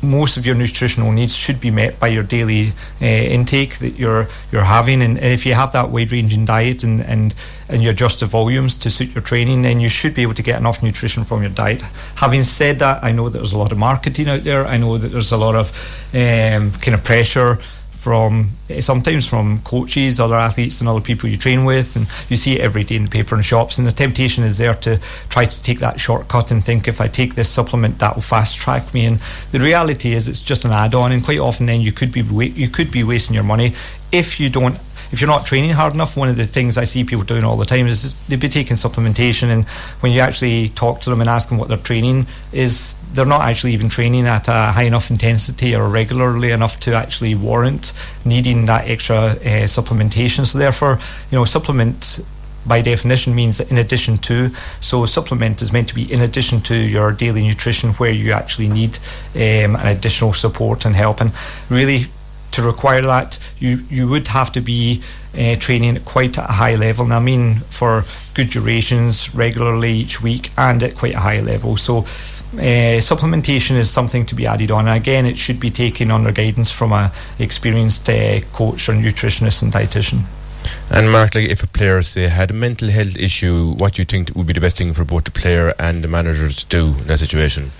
most of your nutritional needs should be met by your daily intake that you're having, and if you have that wide-ranging diet and you adjust the volumes to suit your training, then you should be able to get enough nutrition from your diet. Having said that, I know that there's a lot of marketing out there. I know that there's a lot of kind of pressure sometimes from coaches, other athletes and other people you train with, and you see it every day in the paper and shops, and the temptation is there to try to take that shortcut and think, if I take this supplement, that will fast track me. And the reality is it's just an add-on, and quite often then you could be wasting your money if you're not training hard enough. One of the things I see people doing all the time is they'd be taking supplementation, and when you actually talk to them and ask them what their training is, they're not actually even training at a high enough intensity or regularly enough to actually warrant needing that extra supplementation. So therefore, supplement by definition means in addition to. So supplement is meant to be in addition to your daily nutrition, where you actually need an additional support and help. And really, to require that, you would have to be training at quite a high level, and I mean for good durations, regularly each week, and at quite a high level. So supplementation is something to be added on, and again, it should be taken under guidance from a experienced coach or nutritionist and dietitian.
And Mark, like if a player, say, had a mental health issue, what do you think would be the best thing for both the player and the manager to do in that situation?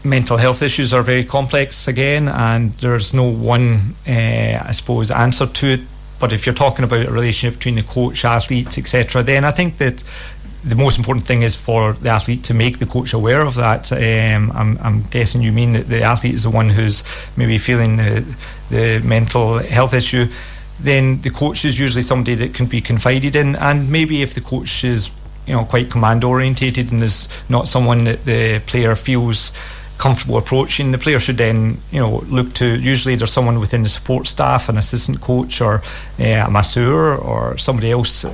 Mental health issues are very complex again, and there's no one answer to it. But if you're talking about a relationship between the coach, athletes, etc., then I think that the most important thing is for the athlete to make the coach aware of that. I'm guessing you mean that the athlete is the one who's maybe feeling the mental health issue. Then the coach is usually somebody that can be confided in, and maybe if the coach is quite command orientated and is not someone that the player feels comfortable approaching, the player should then look to, usually there's someone within the support staff, an assistant coach or a masseur or somebody else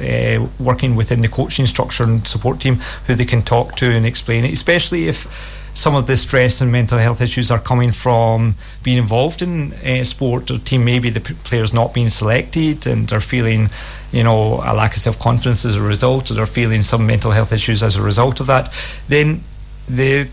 working within the coaching structure and support team who they can talk to and explain it, especially if some of the stress and mental health issues are coming from being involved in sport or team. Maybe the player's not being selected and they're feeling a lack of self-confidence as a result, or they're feeling some mental health issues as a result of that. Then the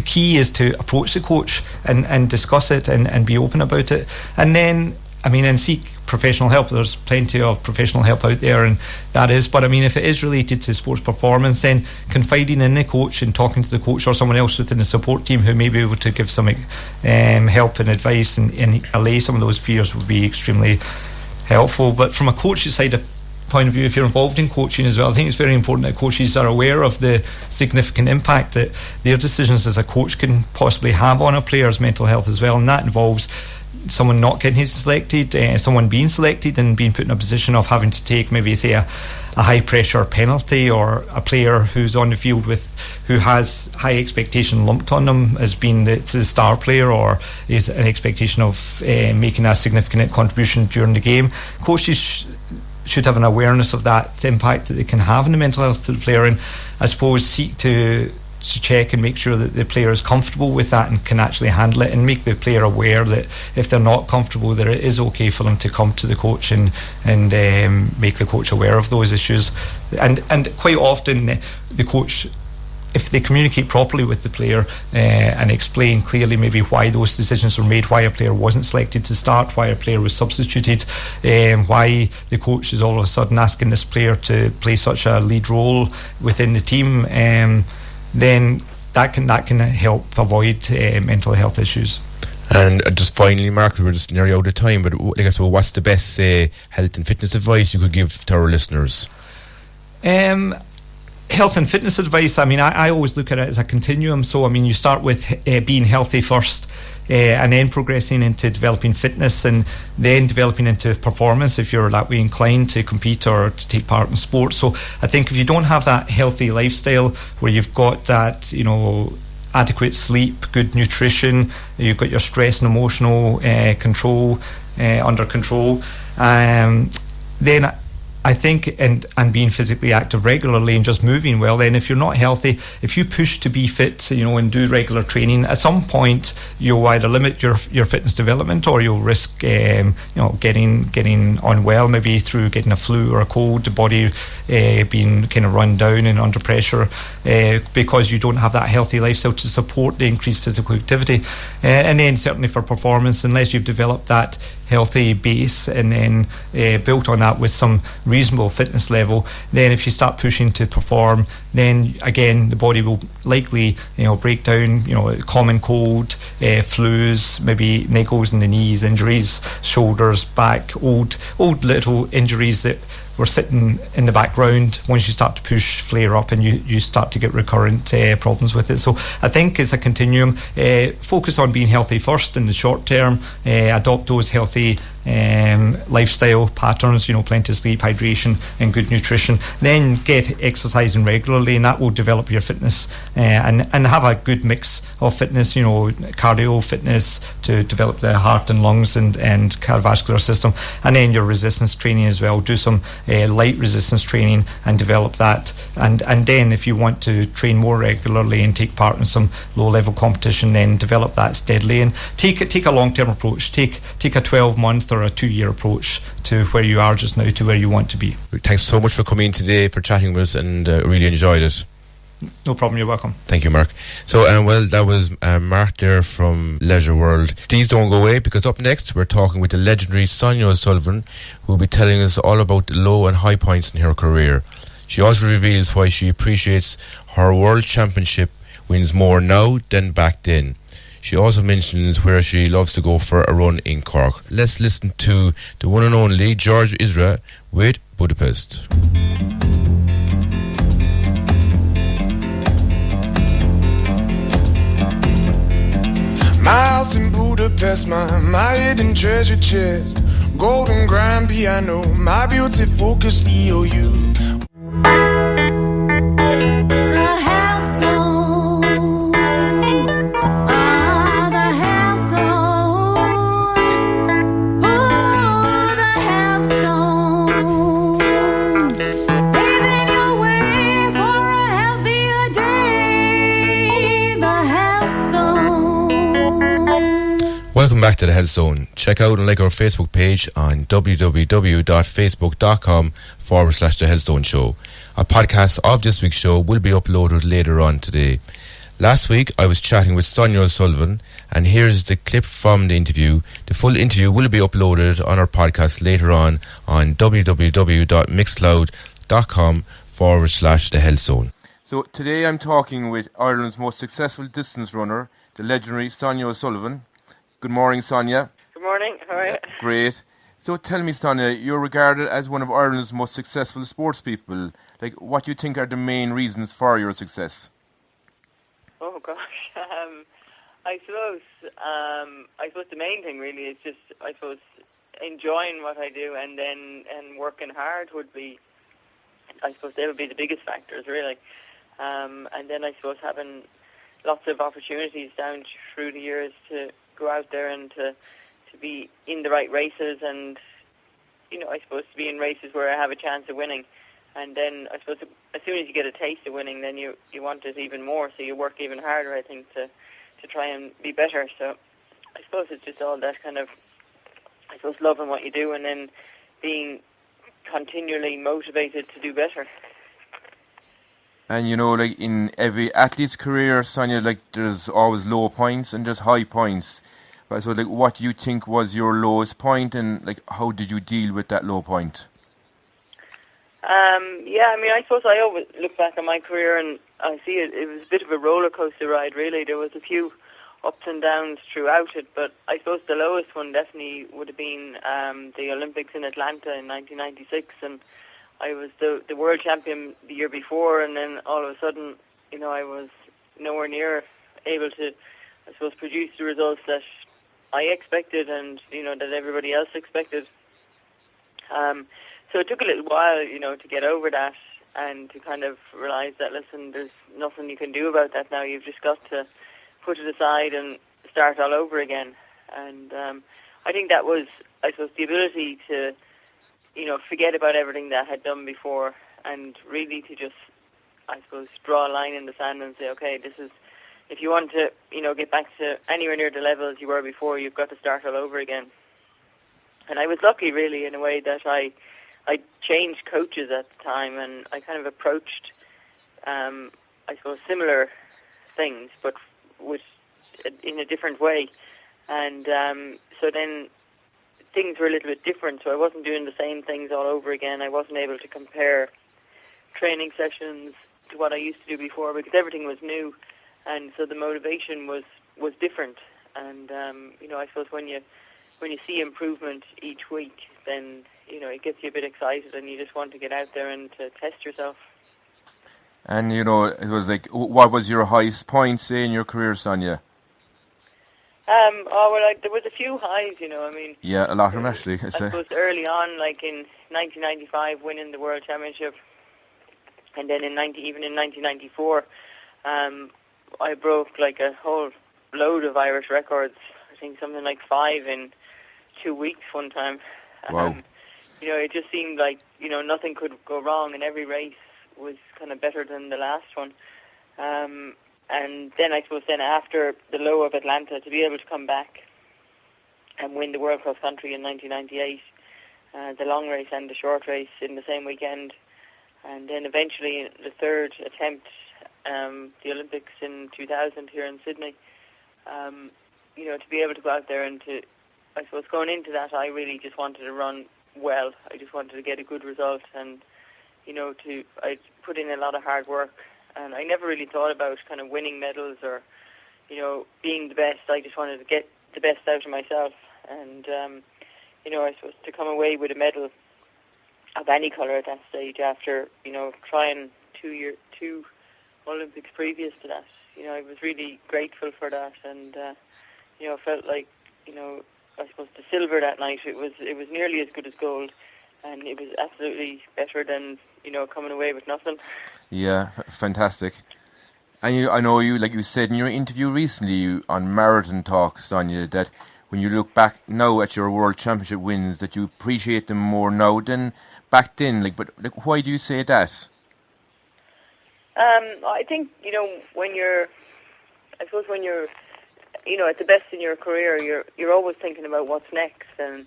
key is to approach the coach and discuss it and be open about it, and then and seek professional help. There's plenty of professional help out there, and that is, but if it is related to sports performance, then confiding in the coach and talking to the coach or someone else within the support team who may be able to give some help and advice and allay some of those fears would be extremely helpful. But from a coach's side of point of view, if you're involved in coaching as well, I think it's very important that coaches are aware of the significant impact that their decisions as a coach can possibly have on a player's mental health as well, and that involves someone not getting selected, someone being selected and being put in a position of having to take maybe say a high pressure penalty, or a player who's on the field who has high expectation lumped on them as being the star player, or is an expectation of making a significant contribution during the game. Coaches should have an awareness of that impact that they can have on the mental health of the player, and I suppose seek to check and make sure that the player is comfortable with that and can actually handle it, and make the player aware that if they're not comfortable, that it is okay for them to come to the coach and make the coach aware of those issues. And quite often the coach, if they communicate properly with the player and explain clearly maybe why those decisions were made, why a player wasn't selected to start, why a player was substituted, why the coach is all of a sudden asking this player to play such a lead role within the team, then that can help avoid mental health issues.
And just finally, Mark, we're just nearly out of time, but I guess, what's the best health and fitness advice you could give to our listeners?
Health and fitness advice, I always look at it as a continuum. So you start with being healthy first, and then progressing into developing fitness, and then developing into performance if you're that way inclined to compete or to take part in sport. So I think if you don't have that healthy lifestyle where you've got that adequate sleep, good nutrition, you've got your stress and emotional control under control, then I think, and being physically active regularly and just moving well, then if you're not healthy, if you push to be fit, and do regular training, at some point you'll either limit your fitness development, or you'll risk, getting unwell, maybe through getting a flu or a cold, the body being kind of run down and under pressure, because you don't have that healthy lifestyle to support the increased physical activity. And then certainly for performance, unless you've developed that healthy base and then built on that with some reasonable fitness level, then if you start pushing to perform, then again the body will likely break down, common cold, flus, maybe niggles in the knees, injuries, shoulders, back, old little injuries that were sitting in the background. Once you start to push, flare up, and you start to get recurrent problems with it. So I think it's a continuum. Focus on being healthy first in the short term, adopt those healthy lifestyle patterns, plenty of sleep, hydration and good nutrition, then get exercising regularly, and that will develop your fitness, and have a good mix of fitness, cardio fitness to develop the heart and lungs and cardiovascular system, and then your resistance training as well. Do some light resistance training and develop that, and then if you want to train more regularly and take part in some low level competition, then develop that steadily, and take a long-term approach. Take a 12-month or a 2-year approach to where you are just now to where you want to be.
Thanks so much for coming in today, for chatting with us, and really enjoyed it.
No problem, you're welcome.
Thank you, Mark. So, that was Mark there from Leisure World. Please don't go away, because up next we're talking with the legendary Sonia O'Sullivan, who will be telling us all about the low and high points in her career. She also reveals why she appreciates her World Championship wins more now than back then. She also mentions where she loves to go for a run in Cork. Let's listen to the one and only George Isra with Budapest.
My house in Budapest, my hidden treasure chest, golden grand piano, my beauty focused EOU.
Welcome back to the Health Zone. Check out and like our Facebook page on www.facebook.com/The Health Zone Show. A podcast of this week's show will be uploaded later on today. Last week I was chatting with Sonia O'Sullivan, and here's the clip from the interview. The full interview will be uploaded on our podcast later on www.mixcloud.com/The Health Zone. So today I'm talking with Ireland's most successful distance runner, the legendary Sonia O'Sullivan. Good morning, Sonia.
Good morning. How are you?
Great. So tell me, Sonia, you're regarded as one of Ireland's most successful sports people. What do you think are the main reasons for your success?
Oh gosh, I suppose the main thing really is just enjoying what I do, and working hard would be, I suppose they would be the biggest factors really, and then I suppose having lots of opportunities down through the years to go out there and to be in the right races, and I suppose to be in races where I have a chance of winning. And then I suppose as soon as you get a taste of winning, then you want it even more, so you work even harder, I think, to try and be better. So I suppose it's just all that kind of, I suppose, loving what you do and then being continually motivated to do better.
And in every athlete's career, Sonia, there's always low points and there's high points. But so what do you think was your lowest point, and how did you deal with that low point? I suppose I always look back on my career and I see it was a bit of a roller coaster ride really. There was a few ups and downs throughout it, but I suppose the lowest one definitely would have been the Olympics in Atlanta in 1996, and I was the world champion the year before, and then all of a sudden, I was nowhere near able to, I suppose, produce the results that I expected and, that everybody else expected. So it took a little while, to get over that and to kind of realise that, listen, there's nothing you can do about that now. You've just got to put it aside and start all over again. And I think that was, I suppose, the ability to
forget about everything that I had done before, and really to just, I suppose, draw a line in the sand and say, okay, this is, if you want to, get back to anywhere near the levels you were before, you've got to start all over again. And I was lucky, really, in a way that I changed coaches at the time, and I kind of approached, I suppose, similar things, but in a different way. And so then things were a little bit different, so I wasn't doing the same things all over again. I wasn't able to compare training sessions to what I used to do before, because everything was new, and so the motivation was different. And I suppose when you see improvement each week, then it gets you a bit excited, and you just want to get out there and to test yourself.
And it was like, what was your highest point, say, in your career, Sonia?
There was a few highs,
Yeah, a lot of them, actually.
I suppose early on, like in 1995, winning the World Championship, and then even in 1994, I broke like a whole load of Irish records. I think something like 5 in 2 weeks one time.
Wow.
It just seemed like, nothing could go wrong, and every race was kind of better than the last one. And then I suppose after the low of Atlanta, to be able to come back and win the World Cross Country in 1998, the long race and the short race in the same weekend, and then eventually the third attempt, the Olympics in 2000 here in Sydney, to be able to go out there and to, I suppose going into that, I really just wanted to run well. I just wanted to get a good result, and I put in a lot of hard work, and I never really thought about kind of winning medals or being the best. I just wanted to get the best out of myself, and I suppose to come away with a medal of any colour at that stage after trying two Olympics previous to that, I was really grateful for that, and felt like I suppose the silver that night, it was nearly as good as gold, and it was absolutely better than coming away with nothing.
Yeah, fantastic. And I know you, like you said in your interview recently on Marathon Talk, Sonia, that when you look back now at your World Championship wins, that you appreciate them more now than back then. But why do you say that?
I think when you're at the best in your career, you're always thinking about what's next, and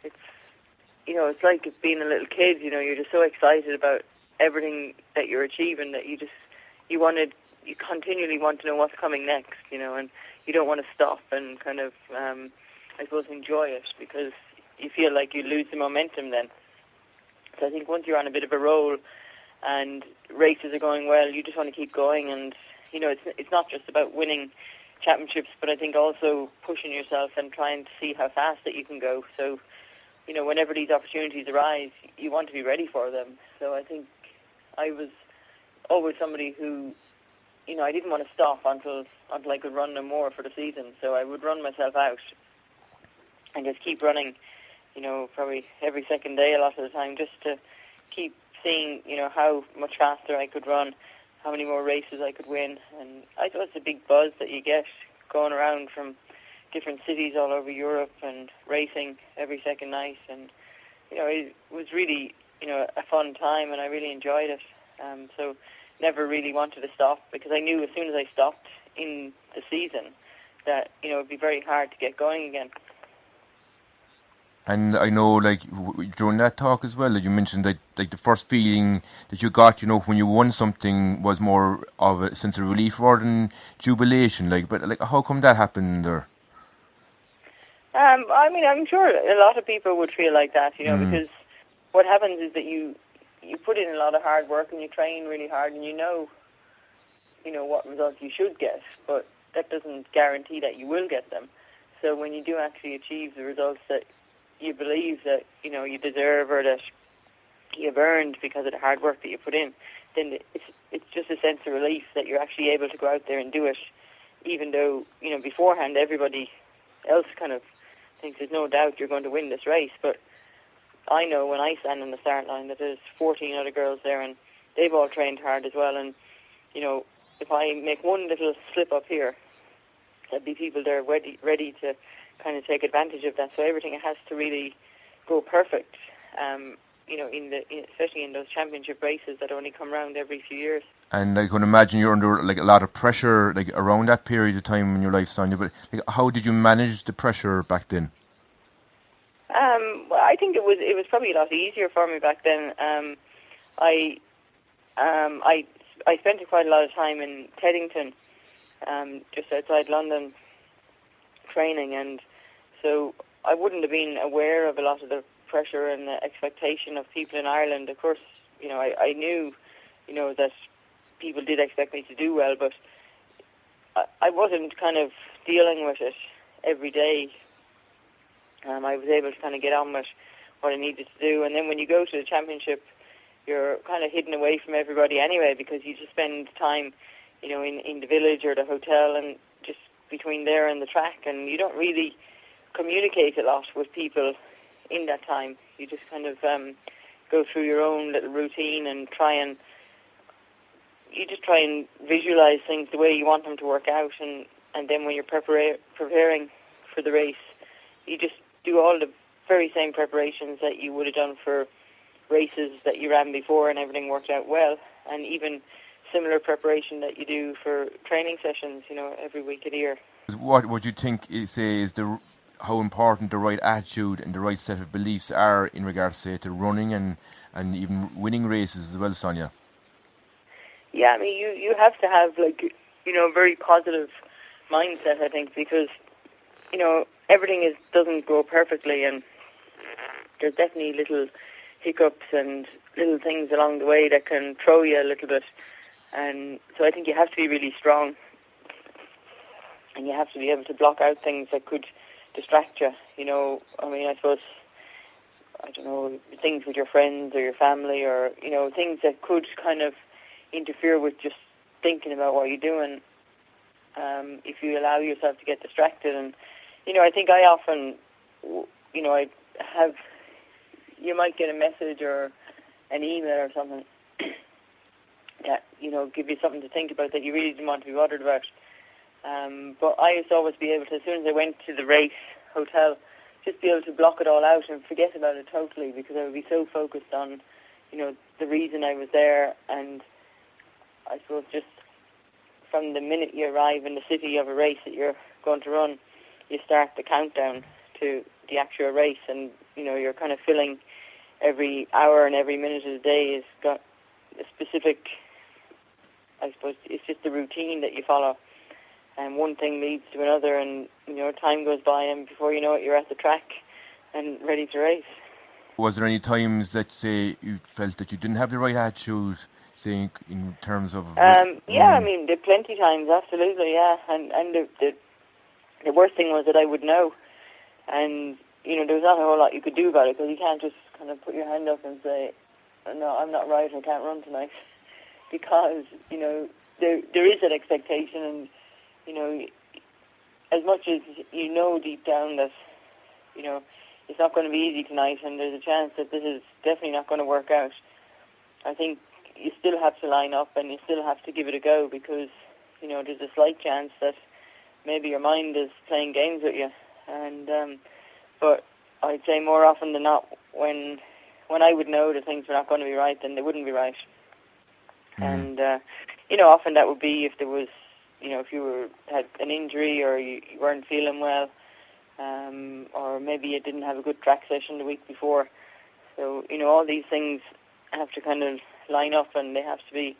it's like being a little kid. You're just so excited about everything that you're achieving that you continually want to know what's coming next, and you don't want to stop and kind of I suppose enjoy it, because you feel like you lose the momentum then. So I think once you're on a bit of a roll and races are going well, you just want to keep going, and it's not just about winning championships, but I think also pushing yourself and trying to see how fast that you can go. So whenever these opportunities arise, you want to be ready for them. So I think I was always somebody who I didn't want to stop until I could run no more for the season. So I would run myself out and just keep running, probably every second day a lot of the time, just to keep seeing, how much faster I could run, how many more races I could win. And I thought it's a big buzz that you get going around from different cities all over Europe and racing every second night. And, it was really, a fun time, and I really enjoyed it. So never really wanted to stop, because I knew as soon as I stopped in the season that, it would be very hard to get going again.
And I know, during that talk as well, you mentioned that, the first feeling that you got, when you won something was more of a sense of relief rather than jubilation. But how come that happened there?
I'm sure a lot of people would feel like that, because what happens is that you put in a lot of hard work and you train really hard, and you know what results you should get, but that doesn't guarantee that you will get them. So when you do actually achieve the results that you believe that you deserve, or that you've earned because of the hard work that you put in, then it's just a sense of relief that you're actually able to go out there and do it, even though beforehand everybody else kind of thinks there's no doubt you're going to win this race. But I know when I stand on the start line that there's 14 other girls there, and they've all trained hard as well, and if I make one little slip up here, there'll be people there ready to kind of take advantage of that. So everything has to really go perfect, especially in those championship races that only come around every few years.
And I can imagine you're under like a lot of pressure like around that period of time in your life, Sonia. But like, how did you manage the pressure back then?
Well, I think it was probably a lot easier for me back then. I spent quite a lot of time in Teddington, just outside London, training, and so I wouldn't have been aware of a lot of the pressure and the expectation of people in Ireland. Of course, I knew, that people did expect me to do well, but I wasn't kind of dealing with it every day. I was able to kind of get on with what I needed to do, and then when you go to the championship, you're kind of hidden away from everybody anyway, because you just spend time, in the village or the hotel, and just between there and the track, and you don't really communicate a lot with people in that time. You just kind of go through your own little routine and try and visualize things the way you want them to work out, and then when you're preparing for the race, you just do all the very same preparations that you would have done for races that you ran before, and everything worked out well, and even similar preparation that you do for training sessions, every week of the year.
What would you think is how important the right attitude and the right set of beliefs are in regards, say, to running and even winning races as well, Sonia?
Yeah, I mean, you have to have a very positive mindset, I think, because everything doesn't go perfectly, and there's definitely little hiccups and little things along the way that can throw you a little bit, and so I think you have to be really strong, and you have to be able to block out things that could distract you. I suppose, I don't know, things with your friends or your family, or things that could kind of interfere with just thinking about what you're doing. If you allow yourself to get distracted, and I think I often, you might get a message or an email or something that give you something to think about that you really didn't want to be bothered about. But I used to always be able to, as soon as I went to the race hotel, just be able to block it all out and forget about it totally, because I would be so focused on, the reason I was there. And I suppose just from the minute you arrive in the city of a race that you're going to run, you start the countdown to the actual race, and you're kind of filling every hour and every minute of the day has got a specific, I suppose it's just the routine that you follow, and one thing leads to another, and time goes by, and before you know it, you're at the track and ready to race.
Was there any times that, say, you felt that you didn't have the right attitude, say, in terms of...
Yeah, I mean, there are plenty times, absolutely, yeah. And the worst thing was that I would know. And, there was not a whole lot you could do about it, because you can't just kind of put your hand up and say, no, I'm not right, I can't run tonight. Because, there is that expectation, and, as much as deep down that, it's not going to be easy tonight, and there's a chance that this is definitely not going to work out, I think you still have to line up, and you still have to give it a go, because there's a slight chance that maybe your mind is playing games with you. And but I'd say more often than not, when I would know that things were not going to be right, then they wouldn't be right. And often that would be if there was, if you had an injury, or you weren't feeling well, or maybe you didn't have a good track session the week before. So all these things have to kind of line up, and they have to be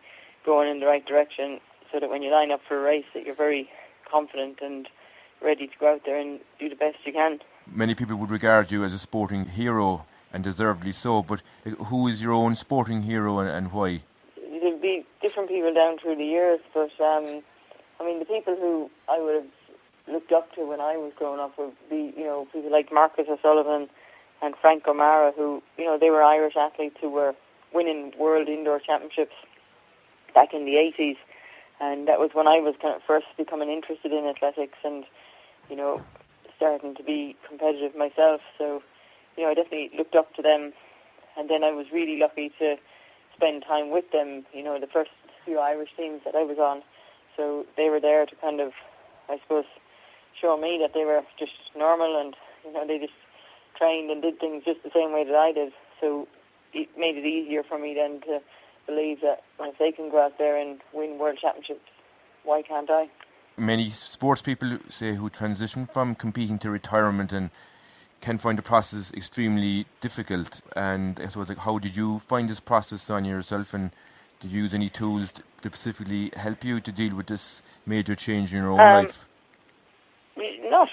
going in the right direction, so that when you line up for a race, that you're very confident and ready to go out there and do the best you can.
Many people would regard you as a sporting hero, and deservedly so, but who is your own sporting hero, and why?
There'll be different people down through the years, but the people who I would have looked up to when I was growing up would be, people like Manus O'Sullivan and Frank O'Mara, who, they were Irish athletes who were winning world indoor championships back in the 80s, and that was when I was kind of first becoming interested in athletics and, starting to be competitive myself. So, I definitely looked up to them, and then I was really lucky to spend time with them, the first few Irish teams that I was on. So they were there to kind of, I suppose, show me that they were just normal, and, they just trained and did things just the same way that I did. so it made it easier for me then to believe that if they can go out there and win world championships, why can't I?
Many sports people say who transition from competing to retirement and can find the process extremely difficult. And I suppose, how did you find this process, Sonia, yourself, and did you use any tools to specifically help you to deal with this major change in your own life?
No.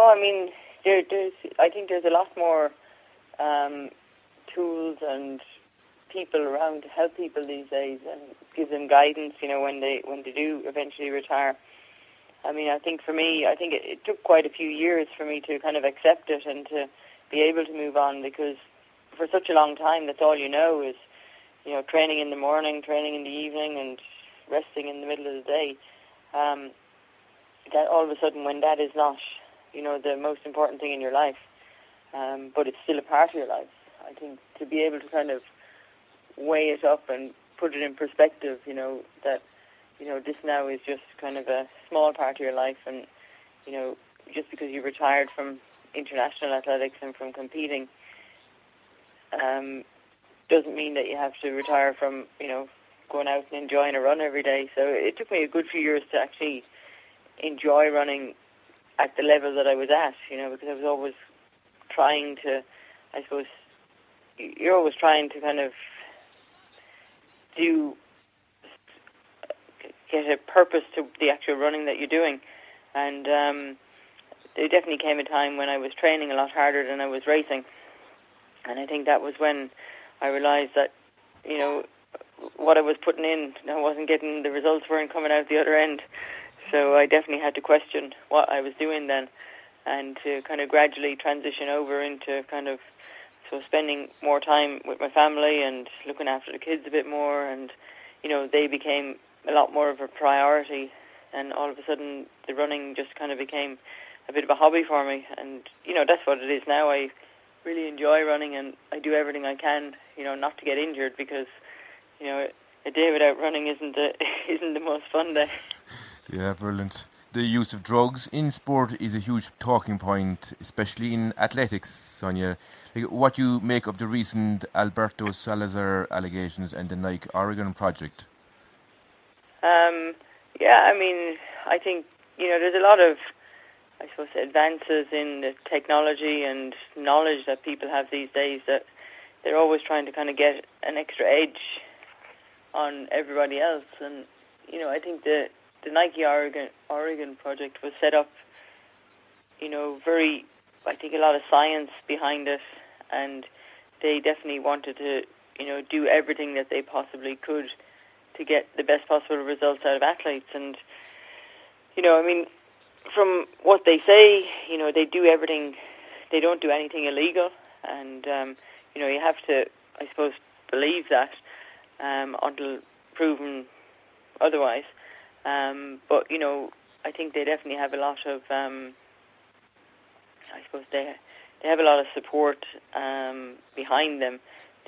I mean, I think there's a lot more tools and people around to help people these days and give them guidance, when they do eventually retire. I mean, I think for me, it took quite a few years for me to kind of accept it and to be able to move on, because for such a long time, that's all you know is, training in the morning, training in the evening, and resting in the middle of the day. That all of a sudden, when that is not, the most important thing in your life, but it's still a part of your life, I think to be able to kind of weigh it up and put it in perspective, that, this now is just kind of a small part of your life, and, just because you retired from international athletics and from competing, doesn't mean that you have to retire from, going out and enjoying a run every day. So it took me a good few years to actually enjoy running at the level that I was at, because I was always trying to, I suppose, you're always trying to kind of get a purpose to the actual running that you're doing. And there definitely came a time when I was training a lot harder than I was racing. And I think that was when I realised that, what I was putting in, I wasn't getting, the results weren't coming out the other end. So I definitely had to question what I was doing then, and to kind of gradually transition over into kind of, spending more time with my family and looking after the kids a bit more, and, they became a lot more of a priority, and all of a sudden the running just kind of became a bit of a hobby for me, and, that's what it is now. I really enjoy running, and I do everything I can, not to get injured, because, a day without running isn't the most fun day.
Yeah, brilliant. The use of drugs in sport is a huge talking point, especially in athletics, Sonia. What do you make of the recent Alberto Salazar allegations and the Nike Oregon project?
I mean, I think, there's a lot of, I suppose, advances in the technology and knowledge that people have these days, that they're always trying to kind of get an extra edge on everybody else. And, I think the Nike Oregon project was set up, I think a lot of science behind it, and they definitely wanted to, do everything that they possibly could to get the best possible results out of athletes. And, I mean, from what they say, they do everything, they don't do anything illegal, and, you have to, I suppose, believe that until proven otherwise. But, I think they definitely have a lot of, I suppose they have a lot of support behind them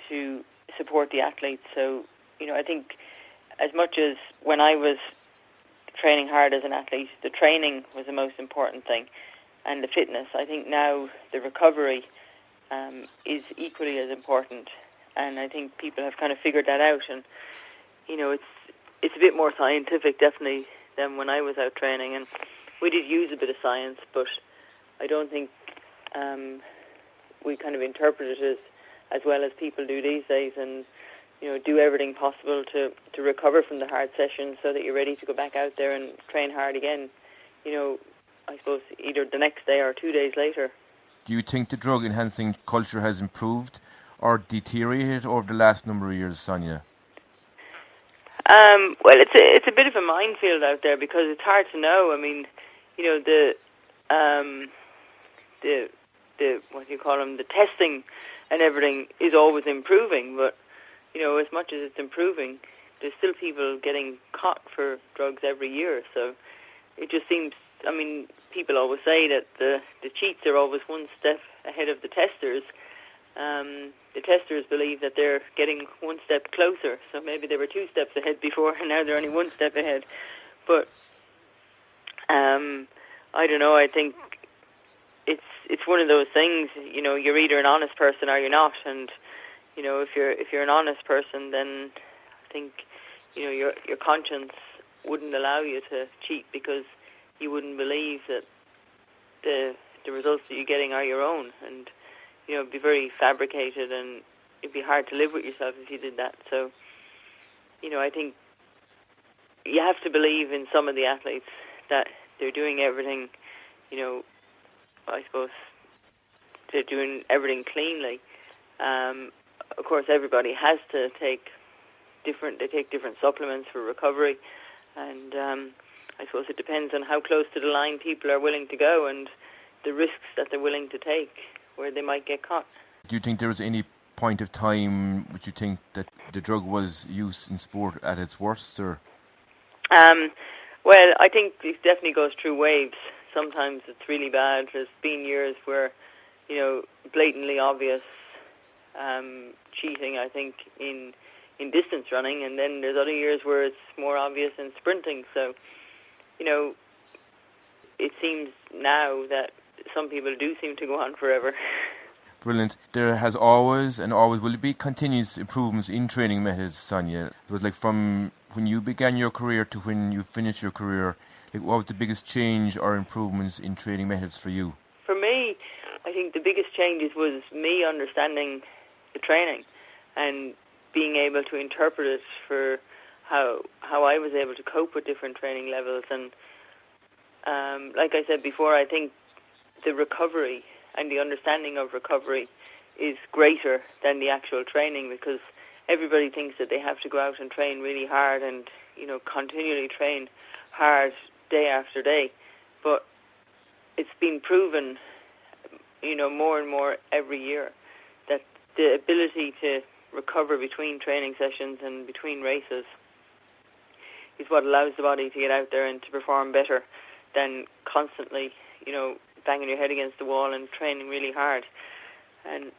to support the athletes. So, I think as much as when I was training hard as an athlete, the training was the most important thing, and the fitness. I think now the recovery is equally as important, and I think people have kind of figured that out. And, it's a bit more scientific, definitely, than when I was out training, and we did use a bit of science, but I don't think we kind of interpret it as well as people do these days, and do everything possible to recover from the hard sessions so that you're ready to go back out there and train hard again, I suppose either the next day or 2 days later.
Do you think the drug enhancing culture has improved or deteriorated over the last number of years, Sonia?
Well, it's a bit of a minefield out there, because it's hard to know. I mean, the what do you call them? The testing and everything is always improving, but as much as it's improving, there's still people getting caught for drugs every year. So it just seems. I mean, people always say that the cheats are always one step ahead of the testers. The testers believe that they're getting one step closer, so maybe they were 2 steps ahead before, and now they're only 1 step ahead. But I don't know. I think it's one of those things. You're either an honest person or you're not, and if you're an honest person, then I think, your conscience wouldn't allow you to cheat, because you wouldn't believe that the results that you're getting are your own, and it'd be very fabricated, and it'd be hard to live with yourself if you did that. So, I think you have to believe in some of the athletes that they're doing everything, I suppose they're doing everything cleanly. Of course, everybody has to take different supplements for recovery, and I suppose it depends on how close to the line people are willing to go and the risks that they're willing to take where they might get caught.
Do you think there was any point of time which you think that the drug was used in sport at its worst, or?
Well, I think it definitely goes through waves. Sometimes it's really bad. There's been years where, blatantly obvious cheating, I think, in distance running, and then there's other years where it's more obvious in sprinting. So, it seems now that some people do seem to go on forever.
Brilliant. There has always and always will be continuous improvements in training methods, Sonia. It was like from when you began your career to when you finished your career, what was the biggest change or improvements in training methods for you?
For me, I think the biggest changes was me understanding the training and being able to interpret it for how I was able to cope with different training levels. And like I said before, I think the recovery and the understanding of recovery is greater than the actual training, because everybody thinks that they have to go out and train really hard and, continually train hard day after day. But it's been proven, more and more every year that the ability to recover between training sessions and between races is what allows the body to get out there and to perform better than constantly, banging your head against the wall and training really hard. And,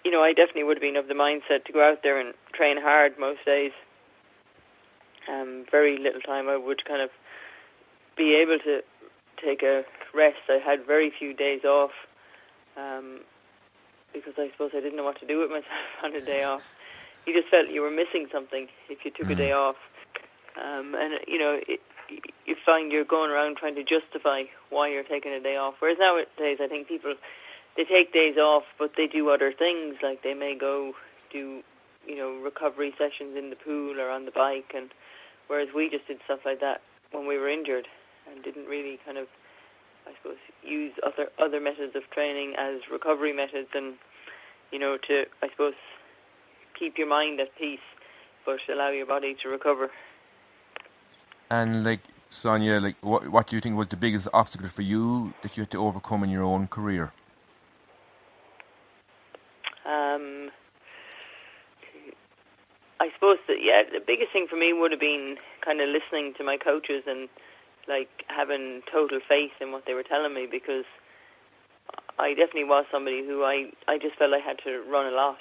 I definitely would have been of the mindset to go out there and train hard most days. Very little time I would kind of be able to take a rest. I had very few days off because I suppose I didn't know what to do with myself on a day off. You just felt you were missing something if you took a day off. You find you're going around trying to justify why you're taking a day off. Whereas nowadays, I think people, they take days off, but they do other things. Like they may go do, recovery sessions in the pool or on the bike. And whereas we just did stuff like that when we were injured and didn't really kind of, I suppose, use other methods of training as recovery methods and, to, I suppose, keep your mind at peace, but allow your body to recover.
And Sonia, what do you think was the biggest obstacle for you that you had to overcome in your own career?
I suppose that, the biggest thing for me would have been kind of listening to my coaches and having total faith in what they were telling me, because I definitely was somebody who I just felt I had to run a lot,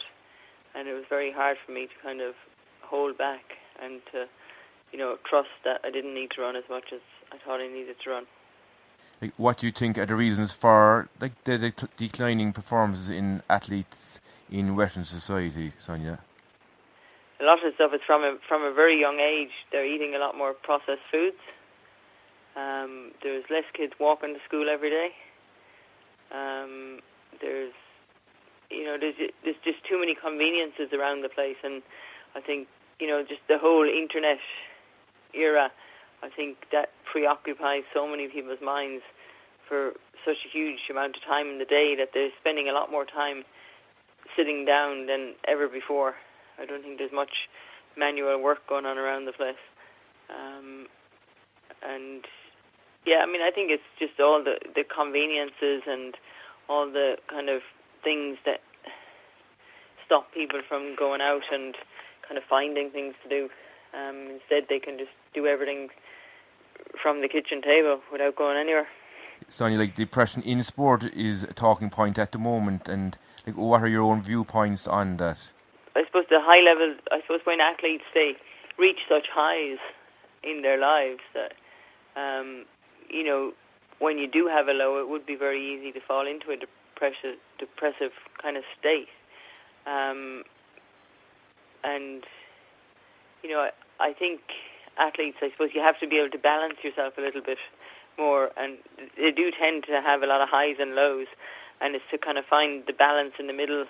and it was very hard for me to kind of hold back and to trust that I didn't need to run as much as I thought I needed to run.
What do you think are the reasons for the declining performances in athletes in Western society, Sonia?
A lot of stuff is from a very young age. They're eating a lot more processed foods. There's less kids walking to school every day. There's just too many conveniences around the place, and I think just the whole internet era, I think that preoccupies so many people's minds for such a huge amount of time in the day that they're spending a lot more time sitting down than ever before. I don't think there's much manual work going on around the place. I think it's just all the conveniences and all the kind of things that stop people from going out and kind of finding things to do. Instead, they can just do everything from the kitchen table without going anywhere.
Sonia, depression in sport is a talking point at the moment, and what are your own viewpoints on that?
I suppose the high level, when athletes, they reach such highs in their lives that, when you do have a low, it would be very easy to fall into a depressive kind of state. and I think athletes, I suppose, you have to be able to balance yourself a little bit more, and they do tend to have a lot of highs and lows, and it's to kind of find the balance in the middle,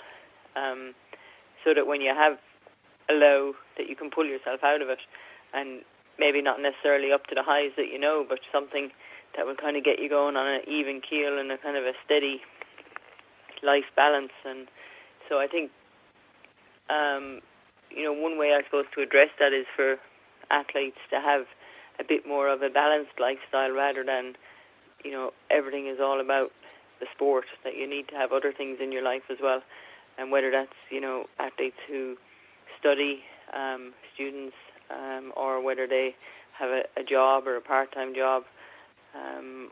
so that when you have a low, that you can pull yourself out of it, and maybe not necessarily up to the highs that but something that will kind of get you going on an even keel and a kind of a steady life balance. And so I think one way, I suppose, to address that is for athletes to have a bit more of a balanced lifestyle, rather than everything is all about the sport, that you need to have other things in your life as well. And whether that's athletes who study, students, or whether they have a job or a part-time job,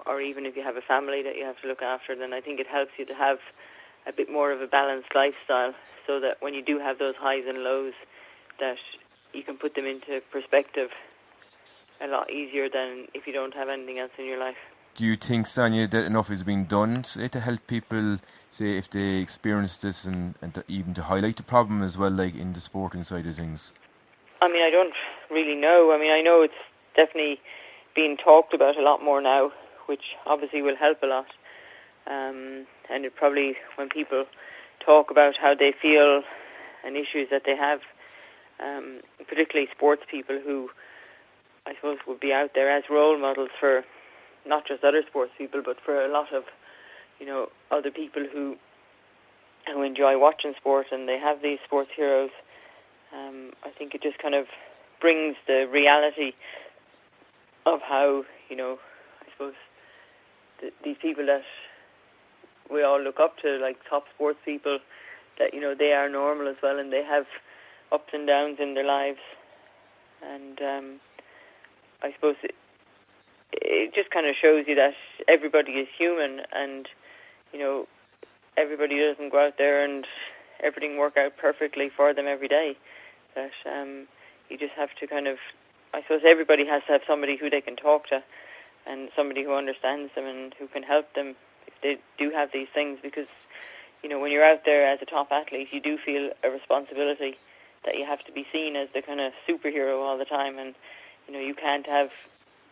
or even if you have a family that you have to look after, then I think it helps you to have a bit more of a balanced lifestyle, so that when you do have those highs and lows, that you can put them into perspective a lot easier than if you don't have anything else in your life.
Do you think, Sonia, that enough is being done, say, to help people, say, if they experience this, and even to highlight the problem as well, like in the sporting side of things?
I mean, I don't really know. I mean, I know it's definitely being talked about a lot more now, which obviously will help a lot. And it probably, when people talk about how they feel and issues that they have, particularly sports people who, I suppose, would be out there as role models for not just other sports people, but for a lot of, other people who enjoy watching sport, and they have these sports heroes. I think it just kind of brings the reality of how, I suppose, these people that we all look up to, like top sports people, that, they are normal as well, and they have ups and downs in their lives. And I suppose it just kind of shows you that everybody is human, and, everybody doesn't go out there and everything work out perfectly for them every day. That you just have to kind of, I suppose everybody has to have somebody who they can talk to, and somebody who understands them and who can help them if they do have these things. Because, when you're out there as a top athlete, you do feel a responsibility that you have to be seen as the kind of superhero all the time, and, you can't have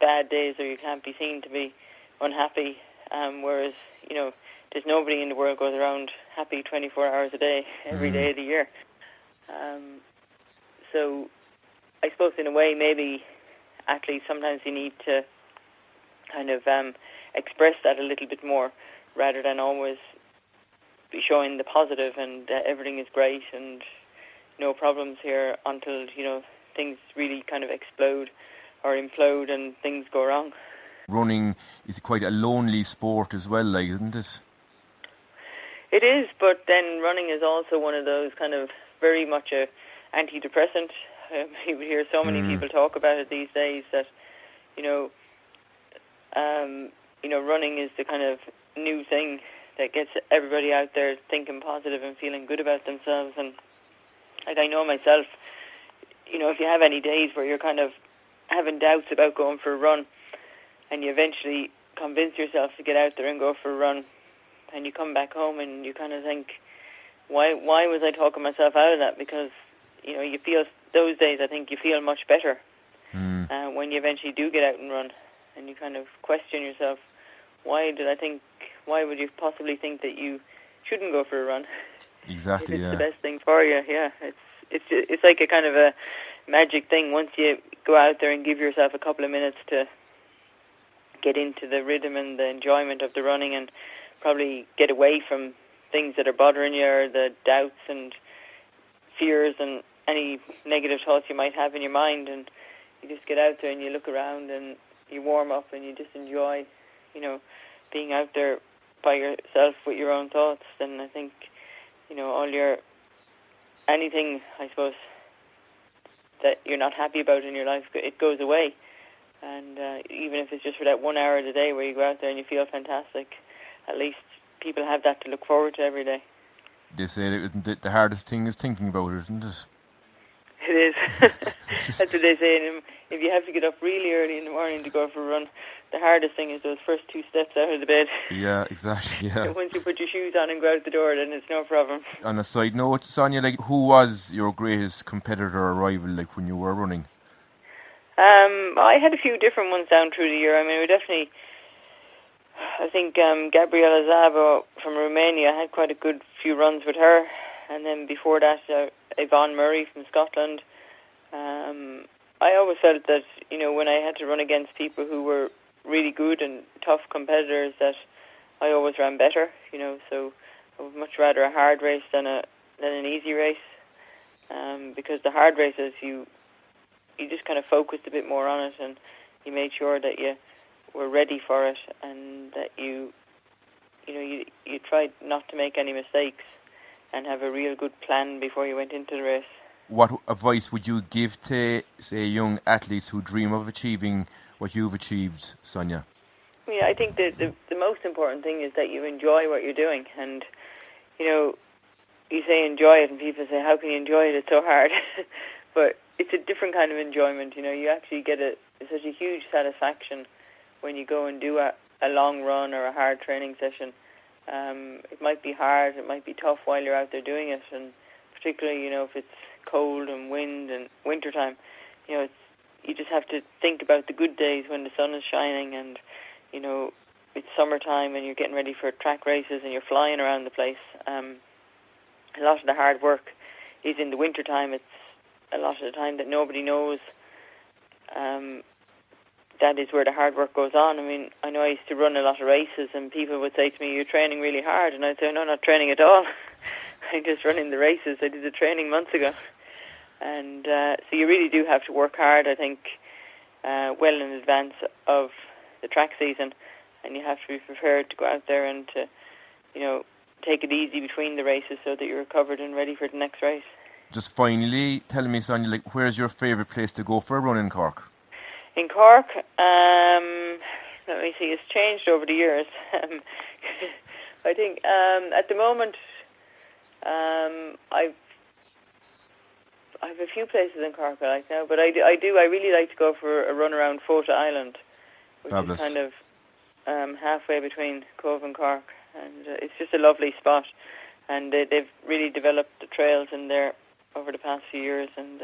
bad days, or you can't be seen to be unhappy, whereas, there's nobody in the world goes around happy 24 hours a day, every day of the year. So I suppose in a way, maybe athletes, sometimes you need to kind of express that a little bit more, rather than always be showing the positive and everything is great and no problems here, until, things really kind of explode or implode and things go wrong.
Running is quite a lonely sport as well, like, isn't it?
It is, but then running is also one of those kind of very much a antidepressant. You would hear so many people talk about it these days that, running is the kind of new thing that gets everybody out there thinking positive and feeling good about themselves. And like, I know myself, if you have any days where you're kind of having doubts about going for a run, and you eventually convince yourself to get out there and go for a run, and you come back home and you kind of think, why was I talking myself out of that? Because, you feel, those days I think you feel much better when you eventually do get out and run, and you kind of question yourself, why would you possibly think that you shouldn't go for a run?
Exactly,
if it's the best thing for you, yeah. It's like a kind of a magic thing. Once you go out there and give yourself a couple of minutes to get into the rhythm and the enjoyment of the running, and probably get away from things that are bothering you, or the doubts and fears and any negative thoughts you might have in your mind, and you just get out there and you look around and you warm up and you just enjoy, being out there by yourself with your own thoughts. Then I think, anything, I suppose, that you're not happy about in your life, it goes away. And even if it's just for that 1 hour of the day where you go out there and you feel fantastic, at least people have that to look forward to every day.
They say that the hardest thing is thinking about it, isn't it?
It is. That's what they say. And if you have to get up really early in the morning to go for a run, the hardest thing is those first 2 steps out of the bed.
Yeah, exactly. Yeah.
So once you put your shoes on and go out the door, then it's no problem.
On a side note, Sonia, like, who was your greatest competitor or rival, like, when you were running?
I had a few different ones down through the year. I mean, we definitely, I think Gabriela Szabo from Romania, I had quite a good few runs with her. And then before that, Yvonne Murray from Scotland. I always felt that, when I had to run against people who were really good and tough competitors, that I always ran better, so I would much rather a hard race than an easy race, because the hard races, you just kind of focused a bit more on it, and you made sure that you were ready for it, and that you tried not to make any mistakes and have a real good plan before you went into the race.
What advice would you give to, say, young athletes who dream of achieving what you've achieved, Sonia?
Yeah, I think the most important thing is that you enjoy what you're doing. And, you say enjoy it, and people say, how can you enjoy it? It's so hard. But it's a different kind of enjoyment. You actually get such a huge satisfaction when you go and do a long run or a hard training session. It might be hard, it might be tough while you're out there doing it, and particularly, if it's cold and wind and wintertime, you just have to think about the good days when the sun is shining and, it's summertime and you're getting ready for track races and you're flying around the place. A lot of the hard work is in the wintertime. It's a lot of the time that nobody knows. That is where the hard work goes on. I mean, I know I used to run a lot of races and people would say to me, you're training really hard. And I'd say, no, not training at all. I'm just running the races. I did the training months ago. And so you really do have to work hard, I think, well in advance of the track season. And you have to be prepared to go out there and to, take it easy between the races so that you're recovered and ready for the next race.
Just finally, tell me, Sonia, like, where's your favourite place to go for a run in Cork?
In Cork, let me see, it's changed over the years. I think at the moment, I have a few places in Cork I like now, but I really like to go for a run around Fota Island, which
Fabulous.
Is kind of halfway between Cove and Cork, and it's just a lovely spot, and they've really developed the trails in there over the past few years, and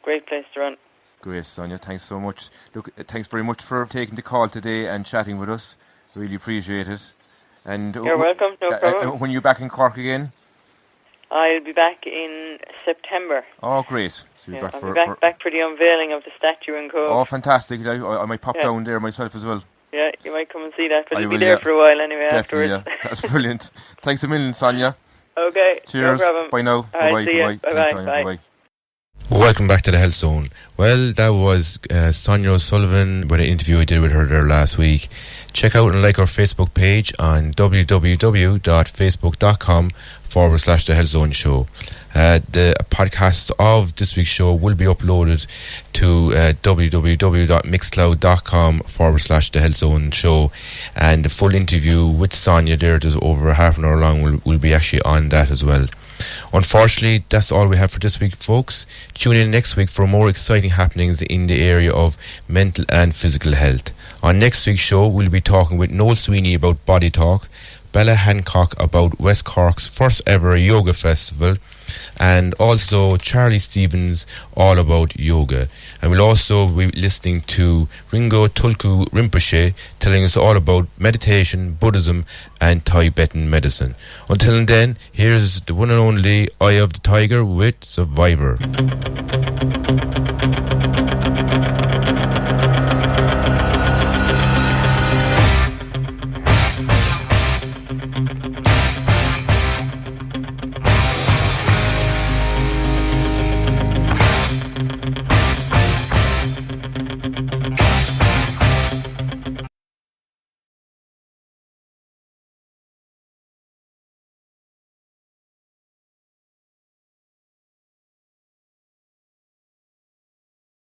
great place to run.
Great, Sonia. Thanks so much. Look, thanks very much for taking the call today and chatting with us. Really appreciate it. And
you're welcome. No problem.
When you're back in Cork again?
I'll be back in September.
Oh, great. So
I'll be back for the unveiling of the statue in Cove.
Oh, fantastic. I might pop down there myself as well.
Yeah, you might come and see that, but you'll be there for a while anyway.
Definitely,
afterwards.
Yeah. That's brilliant. Thanks a million, Sonia.
Okay.
Cheers.
No problem.
Bye now.
Bye-bye.
Bye-bye.
Bye-bye.
Thanks, Sonia.
Bye.
Bye-bye. Welcome back to the Health Zone. Well, that was Sonia O'Sullivan with an interview I did with her there last week. Check out and like our Facebook page on www.facebook.com/The Health Zone Show. The podcast of this week's show will be uploaded to www.mixcloud.com/The Health Zone Show, and the full interview with Sonia there, that's over half an hour long, will be actually on that as well. Unfortunately, that's all we have for this week, folks. Tune in next week for more exciting happenings in the area of mental and physical health. On next week's show, we'll be talking with Noel Sweeney about Body Talk, Bella Hancock about West Cork's first ever yoga festival, and also Charlie Stevens all about yoga. And we'll also be listening to Ringo Tulku Rinpoche telling us all about meditation, Buddhism and Tibetan medicine. Until then, here's the one and only Eye of the Tiger with Survivor.